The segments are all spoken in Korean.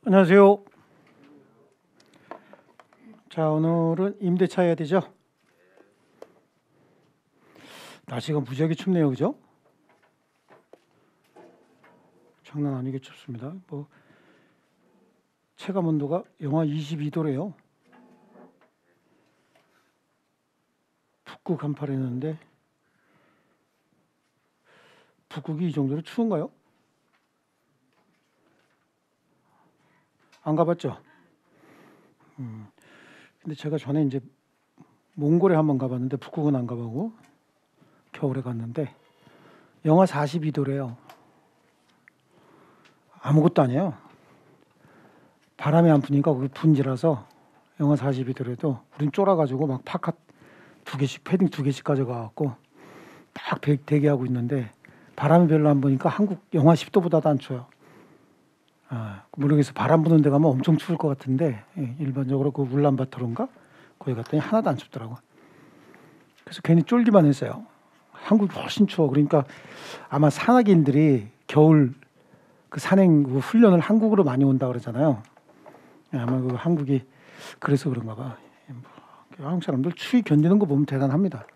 안녕하세요. 자, 오늘은 임대차 해야 되죠? 날씨가 무지하게 춥네요, 그죠? 장난 아니게 춥습니다. 체감 온도가 영하 22도래요. 북극 한파랬는데 북극이 이 정도로 추운가요? 안 가봤죠? 근데 제가 전에 이제 몽골에 한번 가봤는데 북극은 안 가보고 겨울에 갔는데 영하 42도래요. 아무것도 아니에요. 바람이 안 부니까 그게 분지라서 영하 42도래도 우린 쫄아가지고 막 파카 2개씩 패딩 2개씩 가져가갖고 딱 대기하고 있는데 바람이 별로 안 부니까 한국 영하 10도보다도 안 추워요. 모르겠어. 바람 부는 데 가면 엄청 추울 것 같은데 일반적으로 그 울란바토르인가 거기 갔더니 하나도 안 춥더라고. 그래서 괜히 쫄기만 했어요. 한국이 훨씬 추워. 그러니까 아마 산악인들이 겨울 그 산행 그 훈련을 한국으로 많이 온다 그러잖아요. 아마 그 한국이 그래서 그런가 봐. 한국 사람들 추위 견디는 거 보면 대단합니다.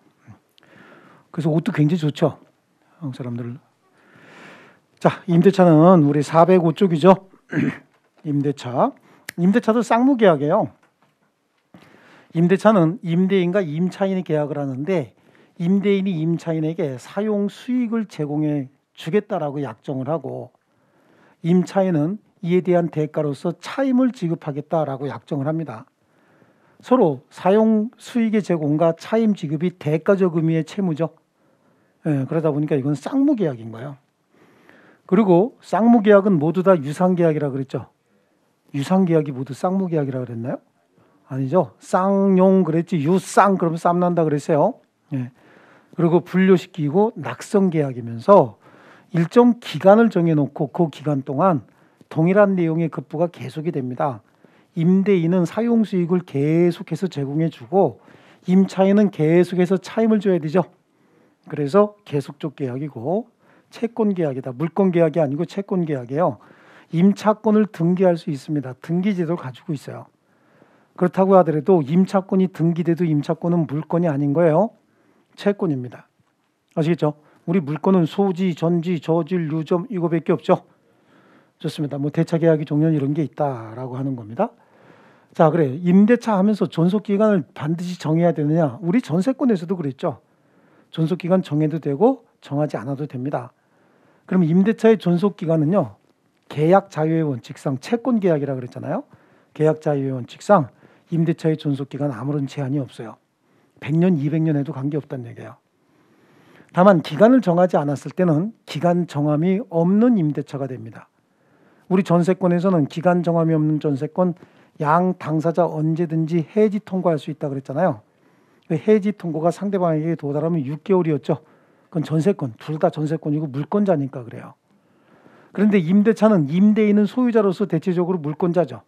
그래서 옷도 굉장히 좋죠. 한국 사람들. 자, 임대차는 우리 405쪽이죠. 임대차도 쌍무계약이에요. 임대차는 임대인과 임차인이 계약을 하는데 임대인이 임차인에게 사용 수익을 제공해 주겠다라고 약정을 하고 임차인은 이에 대한 대가로서 차임을 지급하겠다라고 약정을 합니다. 서로 사용 수익의 제공과 차임 지급이 대가적 의미의 채무죠. 그러다 보니까 이건 쌍무계약인 거예요. 그리고 쌍무계약은 모두 다 유상계약이라고 그랬죠. 유상계약이 모두 쌍무계약이라고 그랬나요? 아니죠. 쌍용 그랬지 유쌍 그러면 쌈난다 그랬어요. 그리고 분류시키고 낙성계약이면서 일정 기간을 정해놓고 그 기간 동안 동일한 내용의 급부가 계속이 됩니다. 임대인은 사용수익을 계속해서 제공해주고 임차인은 계속해서 차임을 줘야 되죠. 그래서 계속적 계약이고 채권계약이다. 물권계약이 아니고 채권계약이에요. 임차권을 등기할 수 있습니다. 등기제도를 가지고 있어요. 그렇다고 하더라도 임차권이 등기돼도 임차권은 물권이 아닌 거예요. 채권입니다. 아시겠죠? 우리 물권은 소지, 전지, 저질, 유점 이거밖에 없죠. 좋습니다. 대차계약이 종료 이런 게 있다라고 하는 겁니다. 자, 그래. 임대차 하면서 존속기간을 반드시 정해야 되느냐? 우리 전세권에서도 그랬죠. 존속기간 정해도 되고 정하지 않아도 됩니다. 그럼 임대차의 존속기간은요. 계약 자유의 원칙상 채권계약이라고 그랬잖아요. 계약 자유의 원칙상 임대차의 존속기간 아무런 제한이 없어요. 100년, 200년 해도 관계없다는 얘기예요. 다만 기간을 정하지 않았을 때는 기간 정함이 없는 임대차가 됩니다. 우리 전세권에서는 기간 정함이 없는 전세권 양 당사자 언제든지 해지 통고할 수 있다고 그랬잖아요. 해지 통고가 상대방에게 도달하면 6개월이었죠. 그건 전세권, 둘 다 전세권이고 물권자니까 그래요. 그런데 임대차는 임대인은 소유자로서 대체적으로 물권자죠.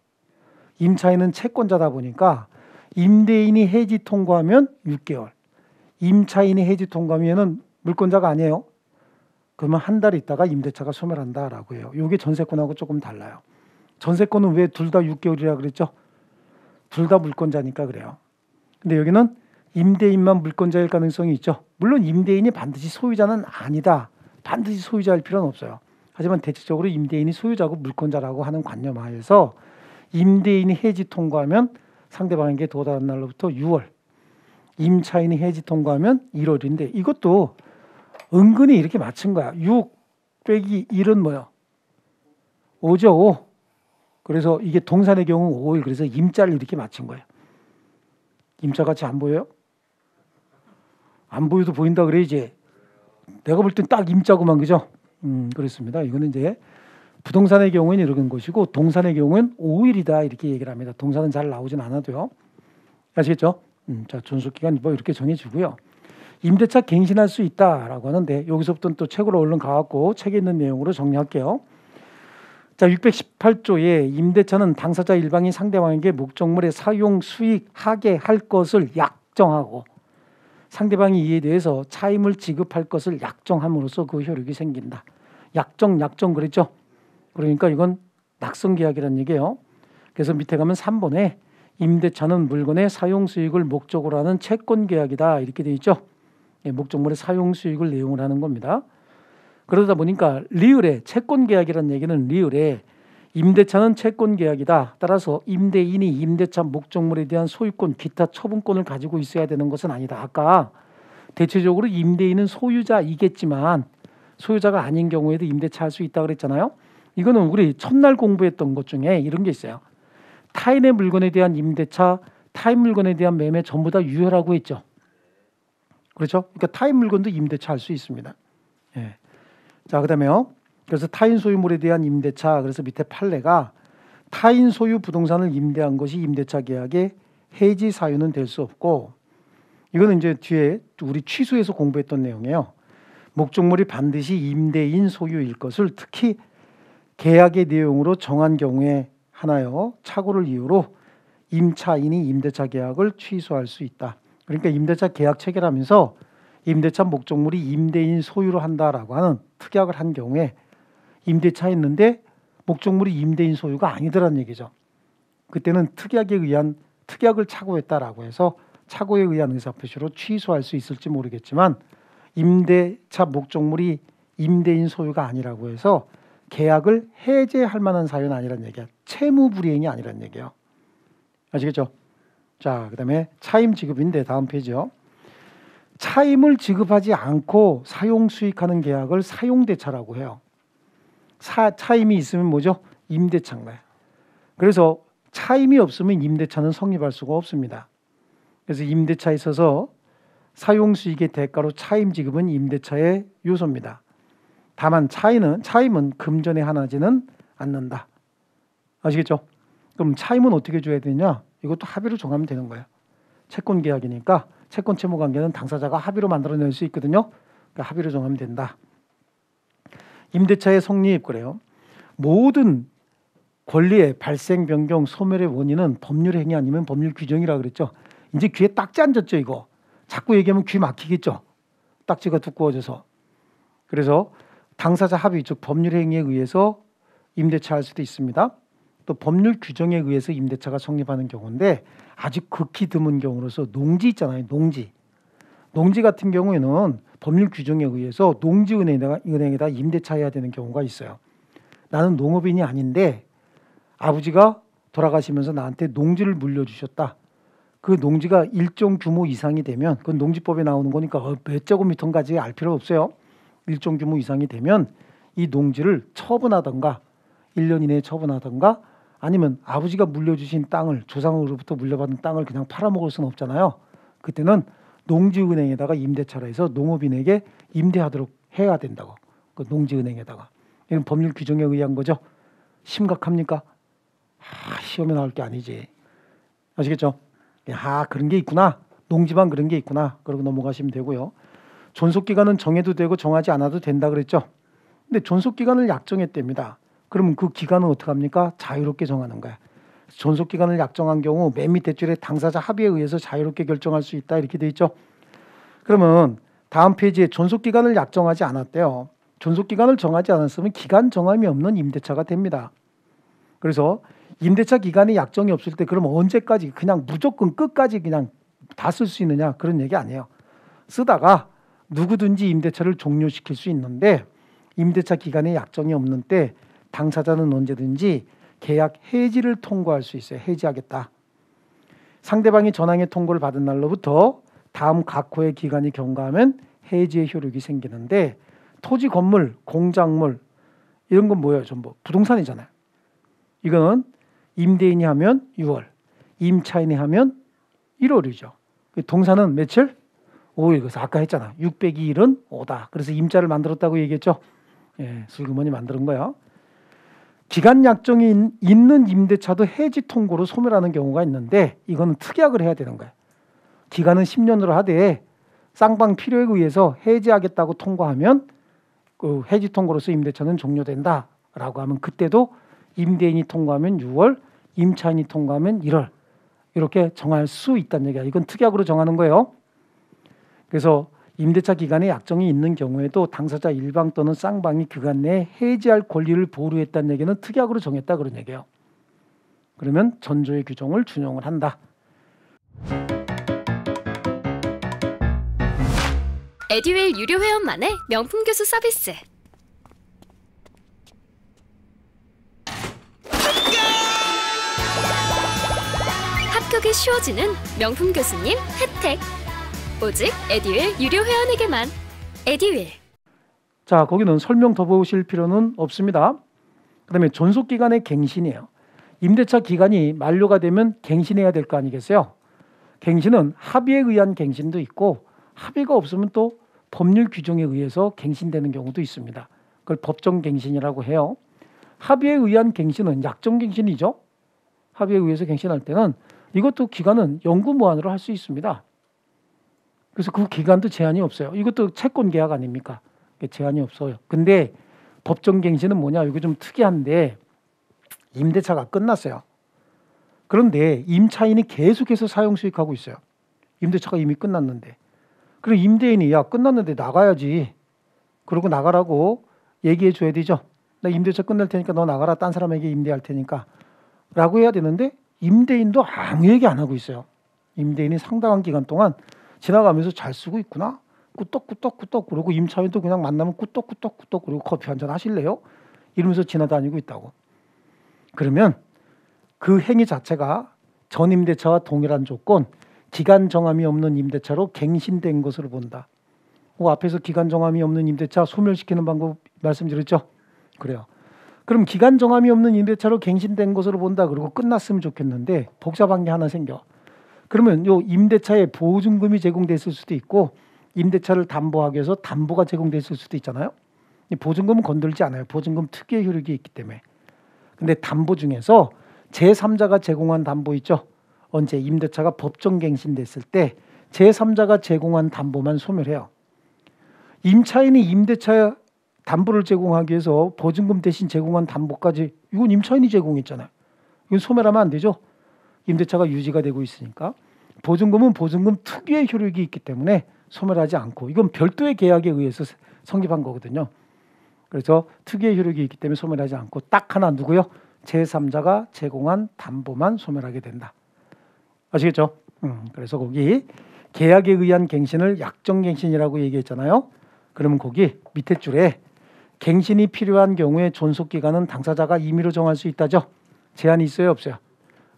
임차인은 채권자다 보니까 임대인이 해지 통고하면 6개월, 임차인이 해지 통고하면 물권자가 아니에요. 그러면 한 달 있다가 임대차가 소멸한다라고 해요. 이게 전세권하고 조금 달라요. 전세권은 왜 둘 다 6개월이라 그랬죠? 둘 다 물권자니까 그래요. 근데 여기는 임대인만 물권자일 가능성이 있죠. 물론 임대인이 반드시 소유자는 아니다. 반드시 소유자일 필요는 없어요. 하지만 대체적으로 임대인이 소유자고 물권자라고 하는 관념 하에서 임대인이 해지 통고하면 상대방에게 도달한 날로부터 6월, 임차인이 해지 통고하면 1월인데 이것도 은근히 이렇게 맞춘 거야. 6 빼기 1은 뭐야? 5죠, 5. 그래서 이게 동산의 경우 5일, 그래서 임자를 이렇게 맞춘 거예요. 임자같이 안 보여요? 안 보여도 보인다 그래야지. 내가 볼 땐 딱 임자구만, 그죠? 그렇습니다. 이거는 이제 부동산의 경우에는 이런 것이고 동산의 경우는 5일이다 이렇게 얘기를 합니다. 동산은 잘 나오진 않아도요. 아시겠죠? 자, 존속기간 이렇게 정해지고요. 임대차 갱신할 수 있다라고 하는데 여기서부터는 또 책으로 얼른 가갖고 책에 있는 내용으로 정리할게요. 자, 618조에 임대차는 당사자 일방이 상대방에게 목적물의 사용 수익 하게 할 것을 약정하고 상대방이 이에 대해서 차임을 지급할 것을 약정함으로써 그 효력이 생긴다. 약정 그랬죠? 그러니까 이건 낙선 계약이라는 얘기예요. 그래서 밑에 가면 3번에 임대차는 물건의 사용 수익을 목적으로 하는 채권 계약이다 이렇게 돼 있죠. 예, 목적물의 사용 수익을 내용을 하는 겁니다. 그러다 보니까 리을에 채권 계약이라는 얘기는 리을에 임대차는 채권 계약이다. 따라서 임대인이 임대차 목적물에 대한 소유권, 기타 처분권을 가지고 있어야 되는 것은 아니다. 아까 대체적으로 임대인은 소유자이겠지만 소유자가 아닌 경우에도 임대차 할 수 있다고 그랬잖아요. 이거는 우리 첫날 공부했던 것 중에 이런 게 있어요. 타인의 물건에 대한 임대차, 타인 물건에 대한 매매 전부 다 유효라고 했죠. 그렇죠? 그러니까 타인 물건도 임대차 할 수 있습니다. 예. 자, 그다음에요. 그래서 타인 소유물에 대한 임대차, 그래서 밑에 판례가 타인 소유 부동산을 임대한 것이 임대차 계약의 해지 사유는 될 수 없고, 이거는 이제 뒤에 우리 취소에서 공부했던 내용이에요. 목적물이 반드시 임대인 소유일 것을 특히 계약의 내용으로 정한 경우에 하나요. 착오를 이유로 임차인이 임대차 계약을 취소할 수 있다. 그러니까 임대차 계약 체결하면서 임대차 목적물이 임대인 소유로 한다라고 하는 특약을 한 경우에 임대차였는데 목적물이 임대인 소유가 아니더란 얘기죠. 그때는 특약에 의한 특약을 착오했다라고 해서 착오에 의한 의사표시로 취소할 수 있을지 모르겠지만 임대차 목적물이 임대인 소유가 아니라고 해서 계약을 해제할 만한 사유는 아니란 얘기야. 채무불이행이 아니란 얘기예요. 아시겠죠? 자, 그다음에 차임 지급인데 다음 페이지요. 차임을 지급하지 않고 사용 수익하는 계약을 사용대차라고 해요. 차임이 있으면 뭐죠? 임대차인 거예요. 그래서 차임이 없으면 임대차는 성립할 수가 없습니다. 그래서 임대차에 있어서 사용 수익의 대가로 차임 지급은 임대차의 요소입니다. 다만 차임은 금전에 하나지는 않는다. 아시겠죠? 그럼 차임은 어떻게 줘야 되냐? 이것도 합의로 정하면 되는 거예요. 채권 계약이니까 채권 채무 관계는 당사자가 합의로 만들어낼 수 있거든요. 그러니까 합의로 정하면 된다. 임대차의 성립 그래요. 모든 권리의 발생, 변경, 소멸의 원인은 법률 행위 아니면 법률 규정이라 그랬죠. 이제 귀에 딱지 앉았죠, 이거. 자꾸 얘기하면 귀 막히겠죠. 딱지가 두꺼워져서. 그래서 당사자 합의, 즉 법률 행위에 의해서 임대차 할 수도 있습니다. 또 법률 규정에 의해서 임대차가 성립하는 경우인데 아주 극히 드문 경우로서 농지 있잖아요. 농지 같은 경우에는 법률 규정에 의해서 농지은행에다 임대차 해야 되는 경우가 있어요. 나는 농업인이 아닌데 아버지가 돌아가시면서 나한테 농지를 물려주셨다. 그 농지가 일정 규모 이상이 되면 그건 농지법에 나오는 거니까 몇 제곱미터인가지 알 필요 없어요. 일정 규모 이상이 되면 이 농지를 처분하던가 1년 이내에 처분하던가 아니면 아버지가 물려주신 땅을 조상으로부터 물려받은 땅을 그냥 팔아먹을 수는 없잖아요. 그때는 농지은행에다가 임대차를 해서 농업인에게 임대하도록 해야 된다고. 그 농지은행에다가. 이건 법률 규정에 의한 거죠. 심각합니까? 시험에 나올 게 아니지. 아시겠죠? 그런 게 있구나. 농지만 그런 게 있구나. 그러고 넘어가시면 되고요. 존속기간은 정해도 되고 정하지 않아도 된다 그랬죠. 근데 존속기간을 약정했답니다. 그러면 그 기간은 어떻게 합니까? 자유롭게 정하는 거야. 존속기간을 약정한 경우 맨 밑에 줄에 당사자 합의에 의해서 자유롭게 결정할 수 있다 이렇게 돼 있죠. 그러면 다음 페이지에 존속기간을 약정하지 않았대요. 존속기간을 정하지 않았으면 기간 정함이 없는 임대차가 됩니다. 그래서 임대차 기간에 약정이 없을 때 그럼 언제까지 그냥 무조건 끝까지 그냥 다 쓸 수 있느냐 그런 얘기 아니에요. 쓰다가 누구든지 임대차를 종료시킬 수 있는데 임대차 기간에 약정이 없는 때 당사자는 언제든지 계약 해지를 통고할 수 있어요. 해지하겠다. 상대방이 전항의 통고를 받은 날로부터 다음 각 호의 기간이 경과하면 해지의 효력이 생기는데 토지, 건물, 공작물 이런 건 뭐예요? 전부 부동산이잖아요. 이거는 임대인이 하면 6월, 임차인이 하면 1월이죠. 동사는 며칠? 5일. 그래서 아까 했잖아. 6 빼기 1은 5다. 그래서 임자를 만들었다고 얘기했죠. 예, 슬그머니 만드는 거야. 기간 약정이 있는 임대차도 해지 통고로 소멸하는 경우가 있는데 이거는 특약을 해야 되는 거야. 기간은 10년으로 하되 쌍방 필요에 의해서 해지하겠다고 통고하면 그 해지 통고로서 임대차는 종료된다라고 하면 그때도 임대인이 통고하면 6월, 임차인이 통고하면 1월 이렇게 정할 수 있다는 얘기야. 이건 특약으로 정하는 거예요. 그래서 임대차 기간에 약정이 있는 경우에도 당사자 일방 또는 쌍방이 그간 내에 해지할 권리를 보류했다는 얘기는 특약으로 정했다 그런 얘기예요. 그러면 전조의 규정을 준용을 한다. 에듀윌 유료 회원만의 명품 교수 서비스. 합격이 쉬워지는 명품 교수님 혜택. 오직 에듀윌 유료 회원에게만. 에듀윌. 자, 거기는 설명 더 보실 필요는 없습니다. 그 다음에 존속기간의 갱신이에요. 임대차 기간이 만료가 되면 갱신해야 될 거 아니겠어요? 갱신은 합의에 의한 갱신도 있고 합의가 없으면 또 법률 규정에 의해서 갱신되는 경우도 있습니다. 그걸 법정갱신이라고 해요. 합의에 의한 갱신은 약정갱신이죠. 합의에 의해서 갱신할 때는 이것도 기간은 영구무한으로 할 수 있습니다. 그래서 그 기간도 제한이 없어요. 이것도 채권계약 아닙니까? 제한이 없어요. 근데 법정갱신은 뭐냐? 이거 좀 특이한데 임대차가 끝났어요. 그런데 임차인이 계속해서 사용수익하고 있어요. 임대차가 이미 끝났는데. 그럼 임대인이 야 끝났는데 나가야지. 그러고 나가라고 얘기해 줘야 되죠. 나 임대차 끝낼 테니까 너 나가라. 딴 사람에게 임대할 테니까. 라고 해야 되는데 임대인도 아무 얘기 안 하고 있어요. 임대인이 상당한 기간 동안 지나가면서 잘 쓰고 있구나. 꾸덕꾸덕꾸덕 그러고 임차인도 그냥 만나면 꾸덕꾸덕꾸덕 그리고 커피 한잔 하실래요? 이러면서 지나다니고 있다고. 그러면 그 행위 자체가 전임대차와 동일한 조건, 기간 정함이 없는 임대차로 갱신된 것으로 본다. 앞에서 기간 정함이 없는 임대차 소멸시키는 방법 말씀드렸죠? 그래요. 그럼 기간 정함이 없는 임대차로 갱신된 것으로 본다. 그리고 끝났으면 좋겠는데 복잡한 게 하나 생겨. 그러면 요 임대차에 보증금이 제공됐을 수도 있고 임대차를 담보하기 위해서 담보가 제공됐을 수도 있잖아요. 보증금은 건들지 않아요. 보증금 특유의 효력이 있기 때문에. 근데 담보 중에서 제3자가 제공한 담보 있죠. 언제 임대차가 법정갱신됐을 때 제3자가 제공한 담보만 소멸해요. 임차인이 임대차 담보를 제공하기 위해서 보증금 대신 제공한 담보까지 이건 임차인이 제공했잖아요. 이건 소멸하면 안 되죠. 임대차가 유지가 되고 있으니까. 보증금은 보증금 특유의 효력이 있기 때문에 소멸하지 않고 이건 별도의 계약에 의해서 성립한 거거든요. 그래서 특유의 효력이 있기 때문에 소멸하지 않고 딱 하나 누구요? 제3자가 제공한 담보만 소멸하게 된다. 아시겠죠? 그래서 거기 계약에 의한 갱신을 약정갱신이라고 얘기했잖아요. 그러면 거기 밑에 줄에 갱신이 필요한 경우에 존속기간은 당사자가 임의로 정할 수 있다죠. 제한이 있어요? 없어요?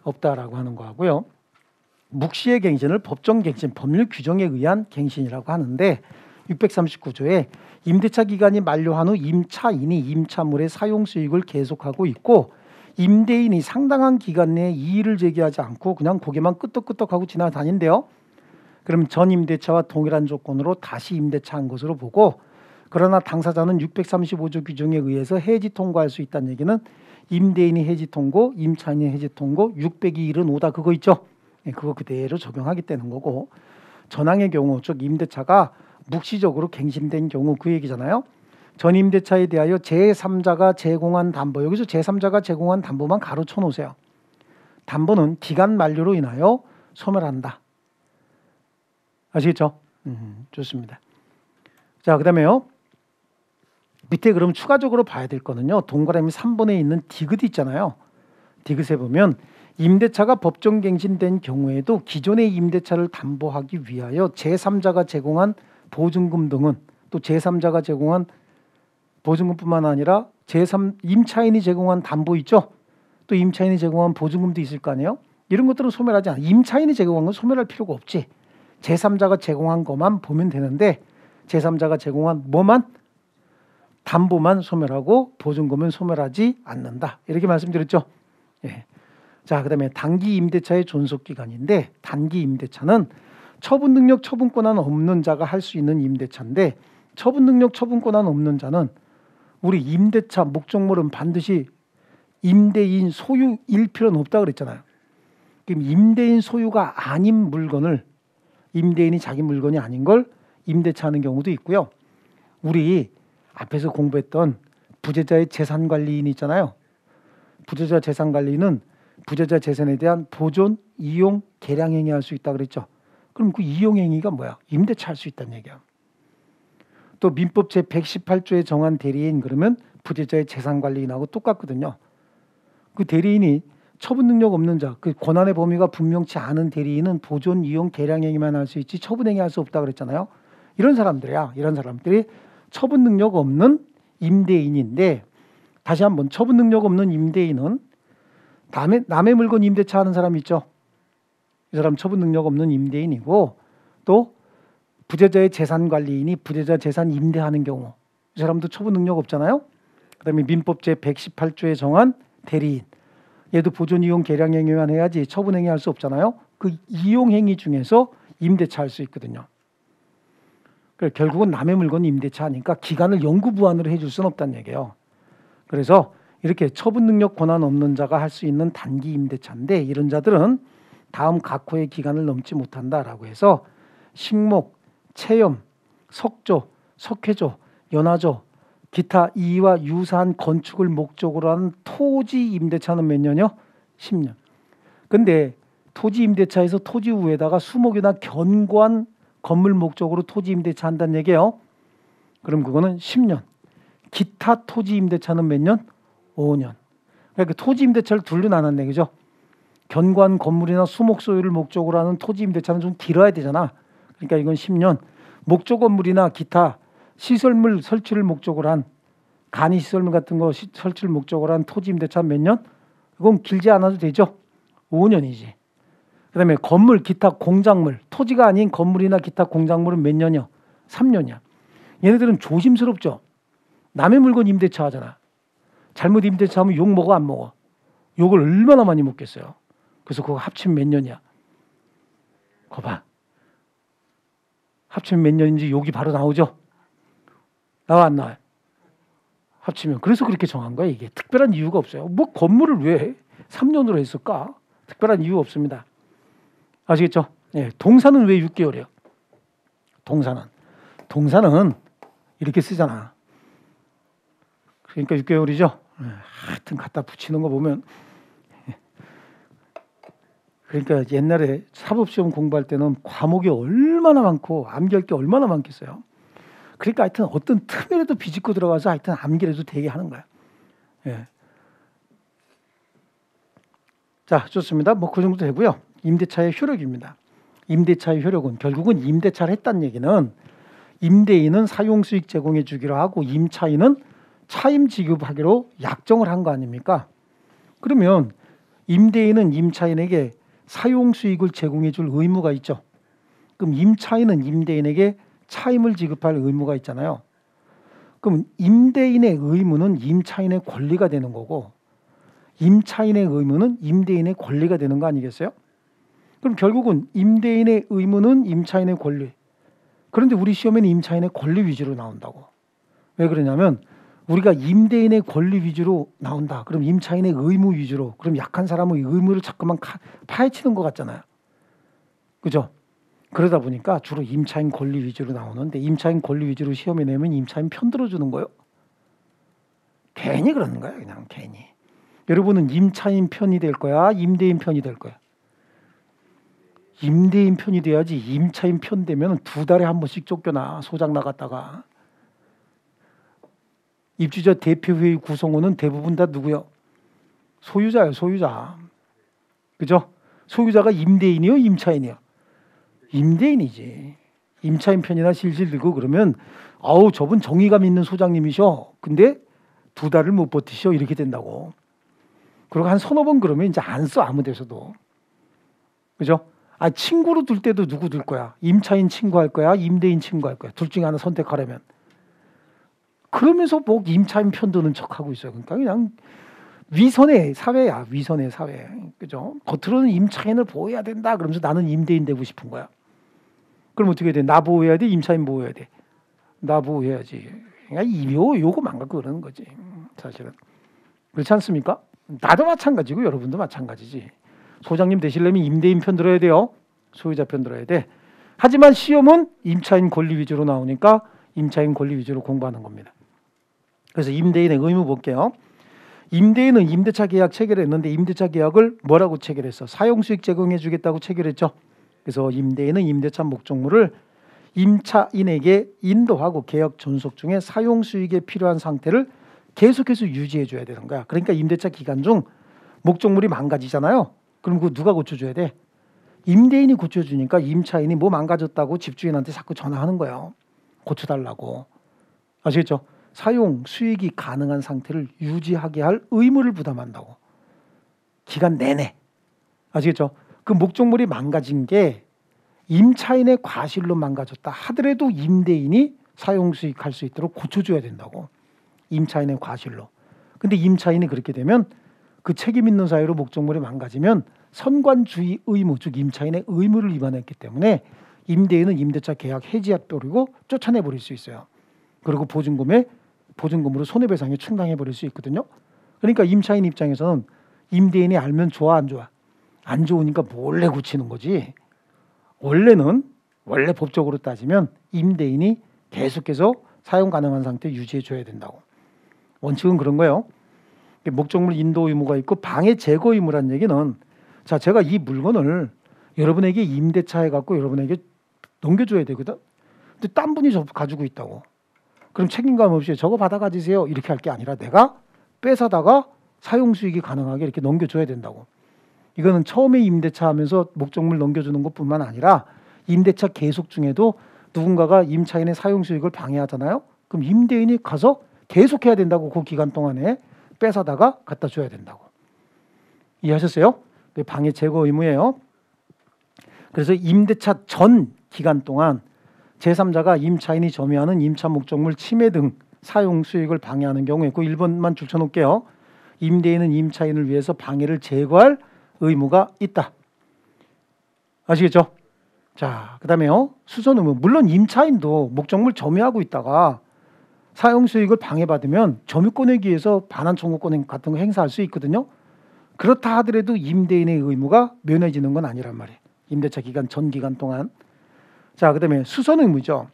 없다라고 하는 거하고요. 묵시의 갱신을 법정갱신, 법률 규정에 의한 갱신이라고 하는데 639조에 임대차 기간이 만료한 후 임차인이 임차물의 사용 수익을 계속하고 있고 임대인이 상당한 기간 내에 이의를 제기하지 않고 그냥 고개만 끄덕끄덕하고 지나다닌대요. 그럼 전 임대차와 동일한 조건으로 다시 임대차한 것으로 보고 그러나 당사자는 635조 규정에 의해서 해지 통고할 수 있다는 얘기는 임대인이 해지 통고, 임차인이 해지 통고, 600이 1은 5다 그거 있죠? 그거 그대로 적용하게 되는 거고 전항의 경우 즉 임대차가 묵시적으로 갱신된 경우 그 얘기잖아요. 전 임대차에 대하여 제3자가 제공한 담보 여기서 제3자가 제공한 담보만 가로쳐 놓으세요. 담보는 기간 만료로 인하여 소멸한다. 아시겠죠? 좋습니다. 자, 그 다음에요. 밑에 그럼 추가적으로 봐야 될 거는요. 동그라미 3번에 있는 디귿 있잖아요. 디귿에 보면 임대차가 법정갱신된 경우에도 기존의 임대차를 담보하기 위하여 제3자가 제공한 보증금 등은 또 제3자가 제공한 보증금뿐만 아니라 임차인이 제공한 담보 있죠. 또 임차인이 제공한 보증금도 있을 거 아니에요. 이런 것들은 소멸하지 않아. 임차인이 제공한 건 소멸할 필요가 없지. 제3자가 제공한 것만 보면 되는데 제3자가 제공한 뭐만? 담보만 소멸하고 보증금은 소멸하지 않는다. 이렇게 말씀드렸죠. 예. 자, 그 다음에 단기 임대차의 존속기간인데 단기 임대차는 처분 능력, 처분 권한 없는 자가 할 수 있는 임대차인데 처분 능력, 처분 권한 없는 자는 우리 임대차 목적물은 반드시 임대인 소유일 필요는 없다 그랬잖아요. 그럼 임대인 소유가 아닌 물건을 임대인이 자기 물건이 아닌 걸 임대차 하는 경우도 있고요. 우리 앞에서 공부했던 부재자의 재산관리인 있잖아요. 부재자 재산관리는 부재자 재산에 대한 보존, 이용, 개량행위 할 수 있다 그랬죠. 그럼 그 이용행위가 뭐야? 임대차 할 수 있다는 얘기야. 또 민법 제118조에 정한 대리인 그러면 부재자의 재산관리인하고 똑같거든요. 그 대리인이 처분 능력 없는 자, 그 권한의 범위가 분명치 않은 대리인은 보존, 이용, 계량행위만 할 수 있지 처분행위 할 수 없다 그랬잖아요. 이런 사람들이야. 이런 사람들이 처분 능력 없는 임대인인데, 다시 한번 처분 능력 없는 임대인은 남의 물건 임대차 하는 사람 있죠. 이 사람 처분 능력 없는 임대인이고, 또 부재자의 재산관리인이 부재자 재산 임대하는 경우 이 사람도 처분 능력 없잖아요. 그다음에 민법 제118조에 정한 대리인, 얘도 보존, 이용, 계량 행위만 해야지 처분 행위 할 수 없잖아요. 그 이용 행위 중에서 임대차 할 수 있거든요. 그러니까 결국은 남의 물건 임대차 하니까 기간을 영구부환으로 해줄 수는 없다는 얘기예요. 그래서 이렇게 처분 능력 권한 없는 자가 할 수 있는 단기 임대차인데, 이런 자들은 다음 각호의 기간을 넘지 못한다라고 해서 식목, 체험, 석조, 석회조, 연화조, 기타 이와 유사한 건축을 목적으로 하는 토지 임대차는 몇 년이요? 10년. 근데 토지 임대차에서 토지 우에다가 수목이나 견고한 건물 목적으로 토지 임대차 한다는 얘기예요. 그럼 그거는 10년. 기타 토지 임대차는 몇 년? 5년. 그러니까 토지 임대차를 둘로 나눴네, 그죠? 견고한 건물이나 수목 소유를 목적으로 하는 토지 임대차는 좀 길어야 되잖아. 그러니까 이건 10년. 목조 건물이나 기타 시설물 설치를 목적으로 한 간이 시설물 같은 거 설치를 목적으로 한 토지 임대차 몇 년? 이건 길지 않아도 되죠. 5년이지. 그다음에 건물, 기타 공작물, 토지가 아닌 건물이나 기타 공작물은 몇 년이요? 3년이야. 얘네들은 조심스럽죠. 남의 물건 임대차 하잖아. 잘못 임대차 하면 욕 먹어 안 먹어? 욕을 얼마나 많이 먹겠어요. 그래서 그거 합치면 몇 년이야? 거봐. 합치면 몇 년인지 욕이 바로 나오죠. 나와 안 나와요? 합치면. 그래서 그렇게 정한 거야. 이게 특별한 이유가 없어요. 뭐 건물을 왜 3년으로 했을까? 특별한 이유 없습니다. 아시겠죠? 예, 동사는 왜 6개월이에요? 동사는 이렇게 쓰잖아. 그러니까 6개월이죠. 하여튼 갖다 붙이는 거 보면, 그러니까 옛날에 사법시험 공부할 때는 과목이 얼마나 많고 암기할 게 얼마나 많겠어요. 그러니까 하여튼 어떤 틈이라도 비집고 들어가서 하여튼 암기라도 되게 하는 거야. 예. 자, 좋습니다. 뭐 그 정도 되고요. 임대차의 효력입니다. 임대차의 효력은 결국은 임대차를 했다는 얘기는 임대인은 사용수익 제공해 주기로 하고 임차인은 차임 지급하기로 약정을 한 거 아닙니까? 그러면 임대인은 임차인에게 사용수익을 제공해 줄 의무가 있죠. 그럼 임차인은 임대인에게 차임을 지급할 의무가 있잖아요. 그럼 임대인의 의무는 임차인의 권리가 되는 거고, 임차인의 의무는 임대인의 권리가 되는 거 아니겠어요? 그럼 결국은 임대인의 의무는 임차인의 권리. 그런데 우리 시험에는 임차인의 권리 위주로 나온다고. 왜 그러냐면 우리가 임대인의 권리 위주로 나온다. 그럼 임차인의 의무 위주로. 그럼 약한 사람의 의무를 자꾸만 파헤치는 것 같잖아요. 그죠? 그러다 보니까 주로 임차인 권리 위주로 나오는데, 임차인 권리 위주로 시험에 내면 임차인 편 들어주는 거예요. 괜히 그러는 거예요. 그냥 괜히. 여러분은 임차인 편이 될 거야? 임대인 편이 될 거야? 임대인 편이 돼야지. 임차인 편 되면 2달에 한 번씩 쫓겨나. 소장 나갔다가. 입주자 대표회의 구성원은 대부분 다 누구요? 소유자예요. 소유자. 그죠? 소유자가 임대인이요? 임차인이요? 임대인이지. 임차인 편이나 실실 들고 그러면 아우 저분 정의감 있는 소장님이셔. 근데 2달을 못 버티셔. 이렇게 된다고. 그리고 한 서너 번 그러면 이제 안 써. 아무 데서도. 그죠? 아, 친구로 둘 때도 누구 둘 거야? 임차인 친구할 거야? 임대인 친구할 거야? 둘 중에 하나 선택하려면. 그러면서 뭐 임차인 편 드는 척하고 있어요. 그러니까 그냥 위선의 사회야. 위선의 사회. 그죠? 겉으로는 임차인을 보호해야 된다. 그러면서 나는 임대인 되고 싶은 거야. 그럼 어떻게 돼? 나 보호해야 돼? 임차인 보호해야 돼? 나 보호해야지. 그러니까 요거만 갖고 그러는 거지. 사실은. 그렇지 않습니까? 나도 마찬가지고 여러분도 마찬가지지. 소장님 되시려면 임대인 편 들어야 돼요. 소유자 편 들어야 돼. 하지만 시험은 임차인 권리 위주로 나오니까 임차인 권리 위주로 공부하는 겁니다. 그래서 임대인의 의무 볼게요. 임대인은 임대차 계약 체결했는데 임대차 계약을 뭐라고 체결했어? 사용수익 제공해 주겠다고 체결했죠. 그래서 임대인은 임대차 목적물을 임차인에게 인도하고 계약 존속 중에 사용 수익에 필요한 상태를 계속해서 유지해 줘야 되는 거야. 그러니까 임대차 기간 중 목적물이 망가지잖아요. 그럼 그거 누가 고쳐줘야 돼? 임대인이 고쳐주니까 임차인이 뭐 망가졌다고 집주인한테 자꾸 전화하는 거예요. 고쳐달라고. 아시겠죠? 사용 수익이 가능한 상태를 유지하게 할 의무를 부담한다고. 기간 내내. 아시겠죠? 그 목적물이 망가진 게 임차인의 과실로 망가졌다 하더라도 임대인이 사용 수익할 수 있도록 고쳐줘야 된다고. 임차인의 과실로. 근데 임차인이 그렇게 되면 그 책임 있는 사유로 목적물이 망가지면 선관주의 의무, 즉 임차인의 의무를 위반했기 때문에 임대인은 임대차 계약 해지해버리고 쫓아내버릴 수 있어요. 그리고 보증금으로 손해배상에 충당해버릴 수 있거든요. 그러니까 임차인 입장에서는 임대인이 알면 좋아 안 좋아? 안 좋으니까 몰래 고치는 거지. 원래 법적으로 따지면 임대인이 계속해서 사용 가능한 상태 유지해 줘야 된다고. 원칙은 그런 거예요. 목적물 인도 의무가 있고 방해 제거 의무란 얘기는 자, 제가 이 물건을 여러분에게 임대차에 갖고 여러분에게 넘겨줘야 되거든. 근데 딴 분이 저 가지고 있다고. 그럼 책임감 없이 저거 받아 가지세요 이렇게 할 게 아니라 내가 뺏어다가 사용 수익이 가능하게 이렇게 넘겨줘야 된다고. 이거는 처음에 임대차 하면서 목적물 넘겨주는 것뿐만 아니라 임대차 계속 중에도 누군가가 임차인의 사용 수익을 방해하잖아요. 그럼 임대인이 가서 계속해야 된다고. 그 기간 동안에 뺏어다가 갖다 줘야 된다고. 이해하셨어요? 방해 제거 의무예요. 그래서 임대차 전 기간 동안 제3자가 임차인이 점유하는 임차 목적물 침해 등 사용 수익을 방해하는 경우에 그 1번만 줄쳐놓을게요. 임대인은 임차인을 위해서 방해를 제거할 의무가 있다. 아시겠죠? 자, 그 다음에요. 수선 의무. 물론 임차인도 목적물 점유하고 있다가 사용 수익을 방해받으면 점유권에 기해서 반환 청구권 같은 거 행사할 수 있거든요. 그렇다 하더라도 임대인의 의무가 면해지는 건 아니란 말이에요. 임대차 기간 전 기간 동안. 자, 그 다음에 수선 의무죠.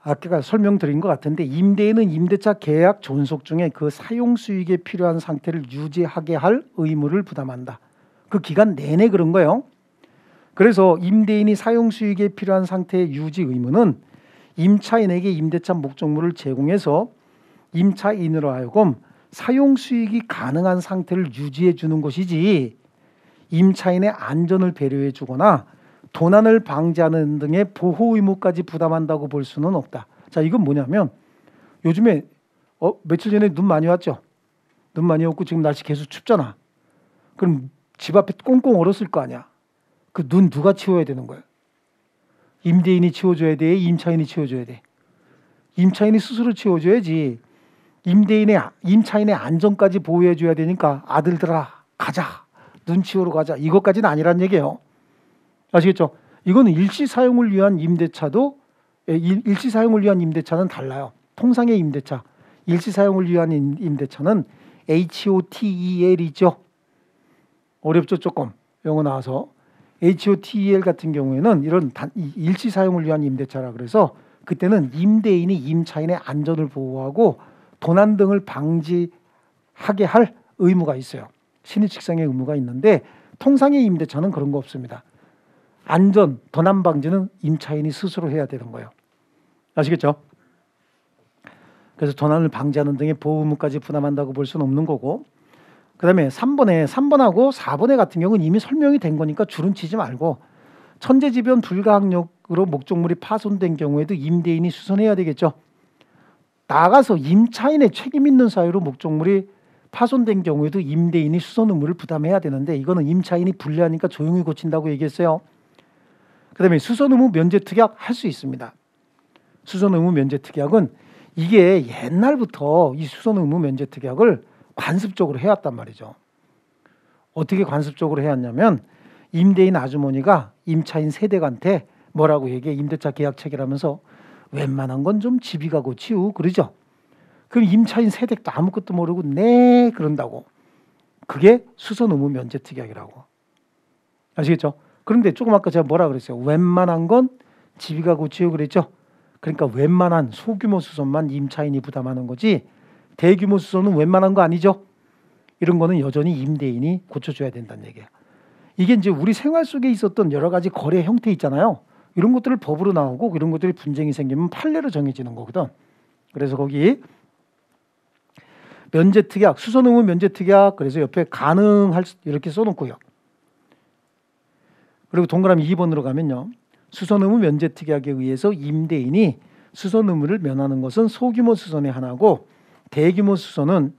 아까 설명드린 것 같은데 임대인은 임대차 계약 존속 중에 그 사용 수익에 필요한 상태를 유지하게 할 의무를 부담한다. 그 기간 내내 그런 거예요. 그래서 임대인이 사용 수익에 필요한 상태의 유지 의무는 임차인에게 임대차 목적물을 제공해서 임차인으로 하여금 사용 수익이 가능한 상태를 유지해 주는 것이지 임차인의 안전을 배려해 주거나 도난을 방지하는 등의 보호 의무까지 부담한다고 볼 수는 없다. 자, 이건 뭐냐면 요즘에 며칠 전에 눈 많이 왔죠. 눈 많이 왔고 지금 날씨 계속 춥잖아. 그럼 집 앞에 꽁꽁 얼었을 거 아니야. 그 눈 누가 치워야 되는 거야? 임대인이 치워줘야 돼? 임차인이 치워줘야 돼? 임차인이 스스로 치워줘야지. 임차인의 안전까지 보호해줘야 되니까 아들들아 가자. 눈 치우러 가자. 이것까지는 아니란 얘기예요. 아시겠죠? 이거는 일시 사용을 위한 임대차는 달라요. 통상의 임대차, 일시 사용을 위한 임대차는 HOTEL이죠. 어렵죠, 조금. 영어 나와서. HOTEL 같은 경우에는 이런 일시 사용을 위한 임대차라 그래서 그때는 임대인이 임차인의 안전을 보호하고 도난 등을 방지하게 할 의무가 있어요. 신의칙상의 의무가 있는데 통상의 임대차는 그런 거 없습니다. 안전, 도난 방지는 임차인이 스스로 해야 되는 거예요. 아시겠죠? 그래서 도난을 방지하는 등의 보호 의무까지 부담한다고 볼 수는 없는 거고, 그 다음에 3번하고 4번에 같은 경우는 이미 설명이 된 거니까 주름 치지 말고 천재지변 불가항력으로 목적물이 파손된 경우에도 임대인이 수선해야 되겠죠. 나가서 임차인의 책임 있는 사유로 목적물이 파손된 경우에도 임대인이 수선 의무를 부담해야 되는데 이거는 임차인이 불리하니까 조용히 고친다고 얘기했어요. 그 다음에 수선 의무 면제 특약 할 수 있습니다. 수선 의무 면제 특약은 이게 옛날부터 이 수선 의무 면제 특약을 관습적으로 해왔단 말이죠. 어떻게 관습적으로 해왔냐면 임대인 아주머니가 임차인 세댁한테 뭐라고 얘기해? 임대차 계약 체결하면서 웬만한 건 좀 집이가 고치우 그러죠. 그럼 임차인 세댁도 아무것도 모르고 네 그런다고. 그게 수선 의무 면제 특약이라고. 아시겠죠? 그런데 조금 아까 제가 뭐라 그랬어요? 웬만한 건 집이가 고치우 그랬죠. 그러니까 웬만한 소규모 수선만 임차인이 부담하는 거지 대규모 수선은 웬만한 거 아니죠. 이런 거는 여전히 임대인이 고쳐줘야 된다는 얘기예요. 이게 이제 우리 생활 속에 있었던 여러 가지 거래 형태 있잖아요. 이런 것들을 법으로 나오고 이런 것들이 분쟁이 생기면 판례로 정해지는 거거든. 그래서 거기 면제특약, 수선 의무 면제특약, 그래서 옆에 가능할 이렇게 써놓고요. 그리고 동그라미 2번으로 가면요. 수선 의무 면제특약에 의해서 임대인이 수선 의무를 면하는 것은 소규모 수선의 하나고 대규모 수선은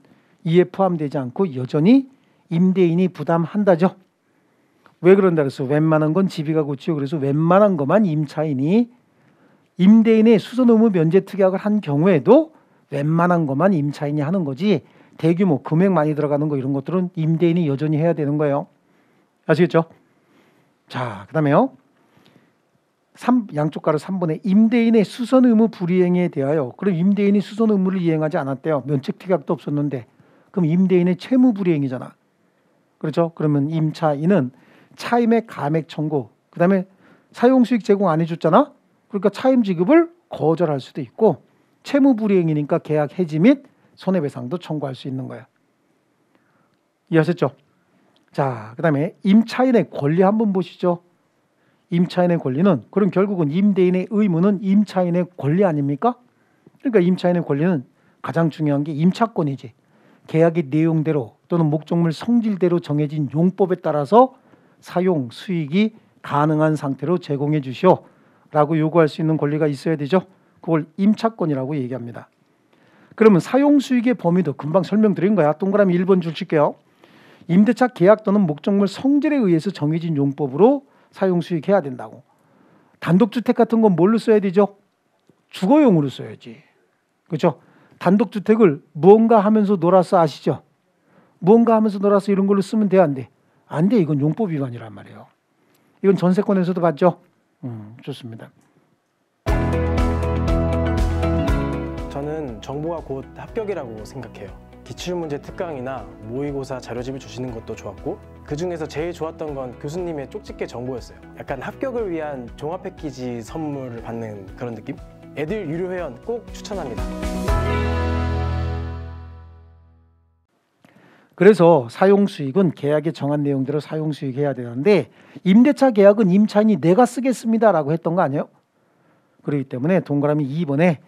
이에 포함되지 않고 여전히 임대인이 부담한다죠. 왜 그런다 그랬어? 웬만한 건 집이가 고치고 그래서 웬만한 것만 임차인이 임대인의 수선 의무 면제 특약을 한 경우에도 웬만한 것만 임차인이 하는 거지 대규모 금액 많이 들어가는 거 이런 것들은 임대인이 여전히 해야 되는 거예요. 아시겠죠? 자, 그다음에요. 양쪽 가로 3번에 임대인의 수선 의무 불이행에 대하여 그럼 임대인이 수선 의무를 이행하지 않았대요. 면책 특약도 없었는데 그럼 임대인의 채무 불이행이잖아. 그렇죠? 그러면 임차인은 차임의 감액 청구 그다음에 사용수익 제공 안 해줬잖아. 그러니까 차임 지급을 거절할 수도 있고 채무 불이행이니까 계약 해지 및 손해배상도 청구할 수 있는 거야. 이해하셨죠? 자, 그다음에 임차인의 권리 한번 보시죠. 임차인의 권리는 그럼 결국은 임대인의 의무는 임차인의 권리 아닙니까? 그러니까 임차인의 권리는 가장 중요한 게 임차권이지. 계약의 내용대로 또는 목적물 성질대로 정해진 용법에 따라서 사용 수익이 가능한 상태로 제공해 주시오 라고 요구할 수 있는 권리가 있어야 되죠. 그걸 임차권이라고 얘기합니다. 그러면 사용 수익의 범위도 금방 설명드린 거야. 동그라미 1번 줄 칠게요. 임대차 계약 또는 목적물 성질에 의해서 정해진 용법으로 사용 수익 해야 된다고. 단독주택 같은 건 뭘로 써야 되죠? 주거용으로 써야지. 그렇죠? 단독주택을 무언가 하면서 놀아서 아시죠? 무언가 하면서 놀아서 이런 걸로 쓰면 돼, 안 돼? 안 돼. 이건 용법 위반이란 말이에요. 이건 전세권에서도 봤죠? 좋습니다. 저는 정보가 곧 합격이라고 생각해요. 기출문제 특강이나 모의고사 자료집을 주시는 것도 좋았고 그중에서 제일 좋았던 건 교수님의 쪽집게 정보였어요. 약간 합격을 위한 종합 패키지 선물을 받는 그런 느낌? 애들 유료 회원 꼭 추천합니다. 그래서 사용수익은 계약에 정한 내용대로 사용수익 해야 되는데 임대차 계약은 임차인이 내가 쓰겠습니다라고 했던 거 아니에요? 그렇기 때문에 동그라미 2번에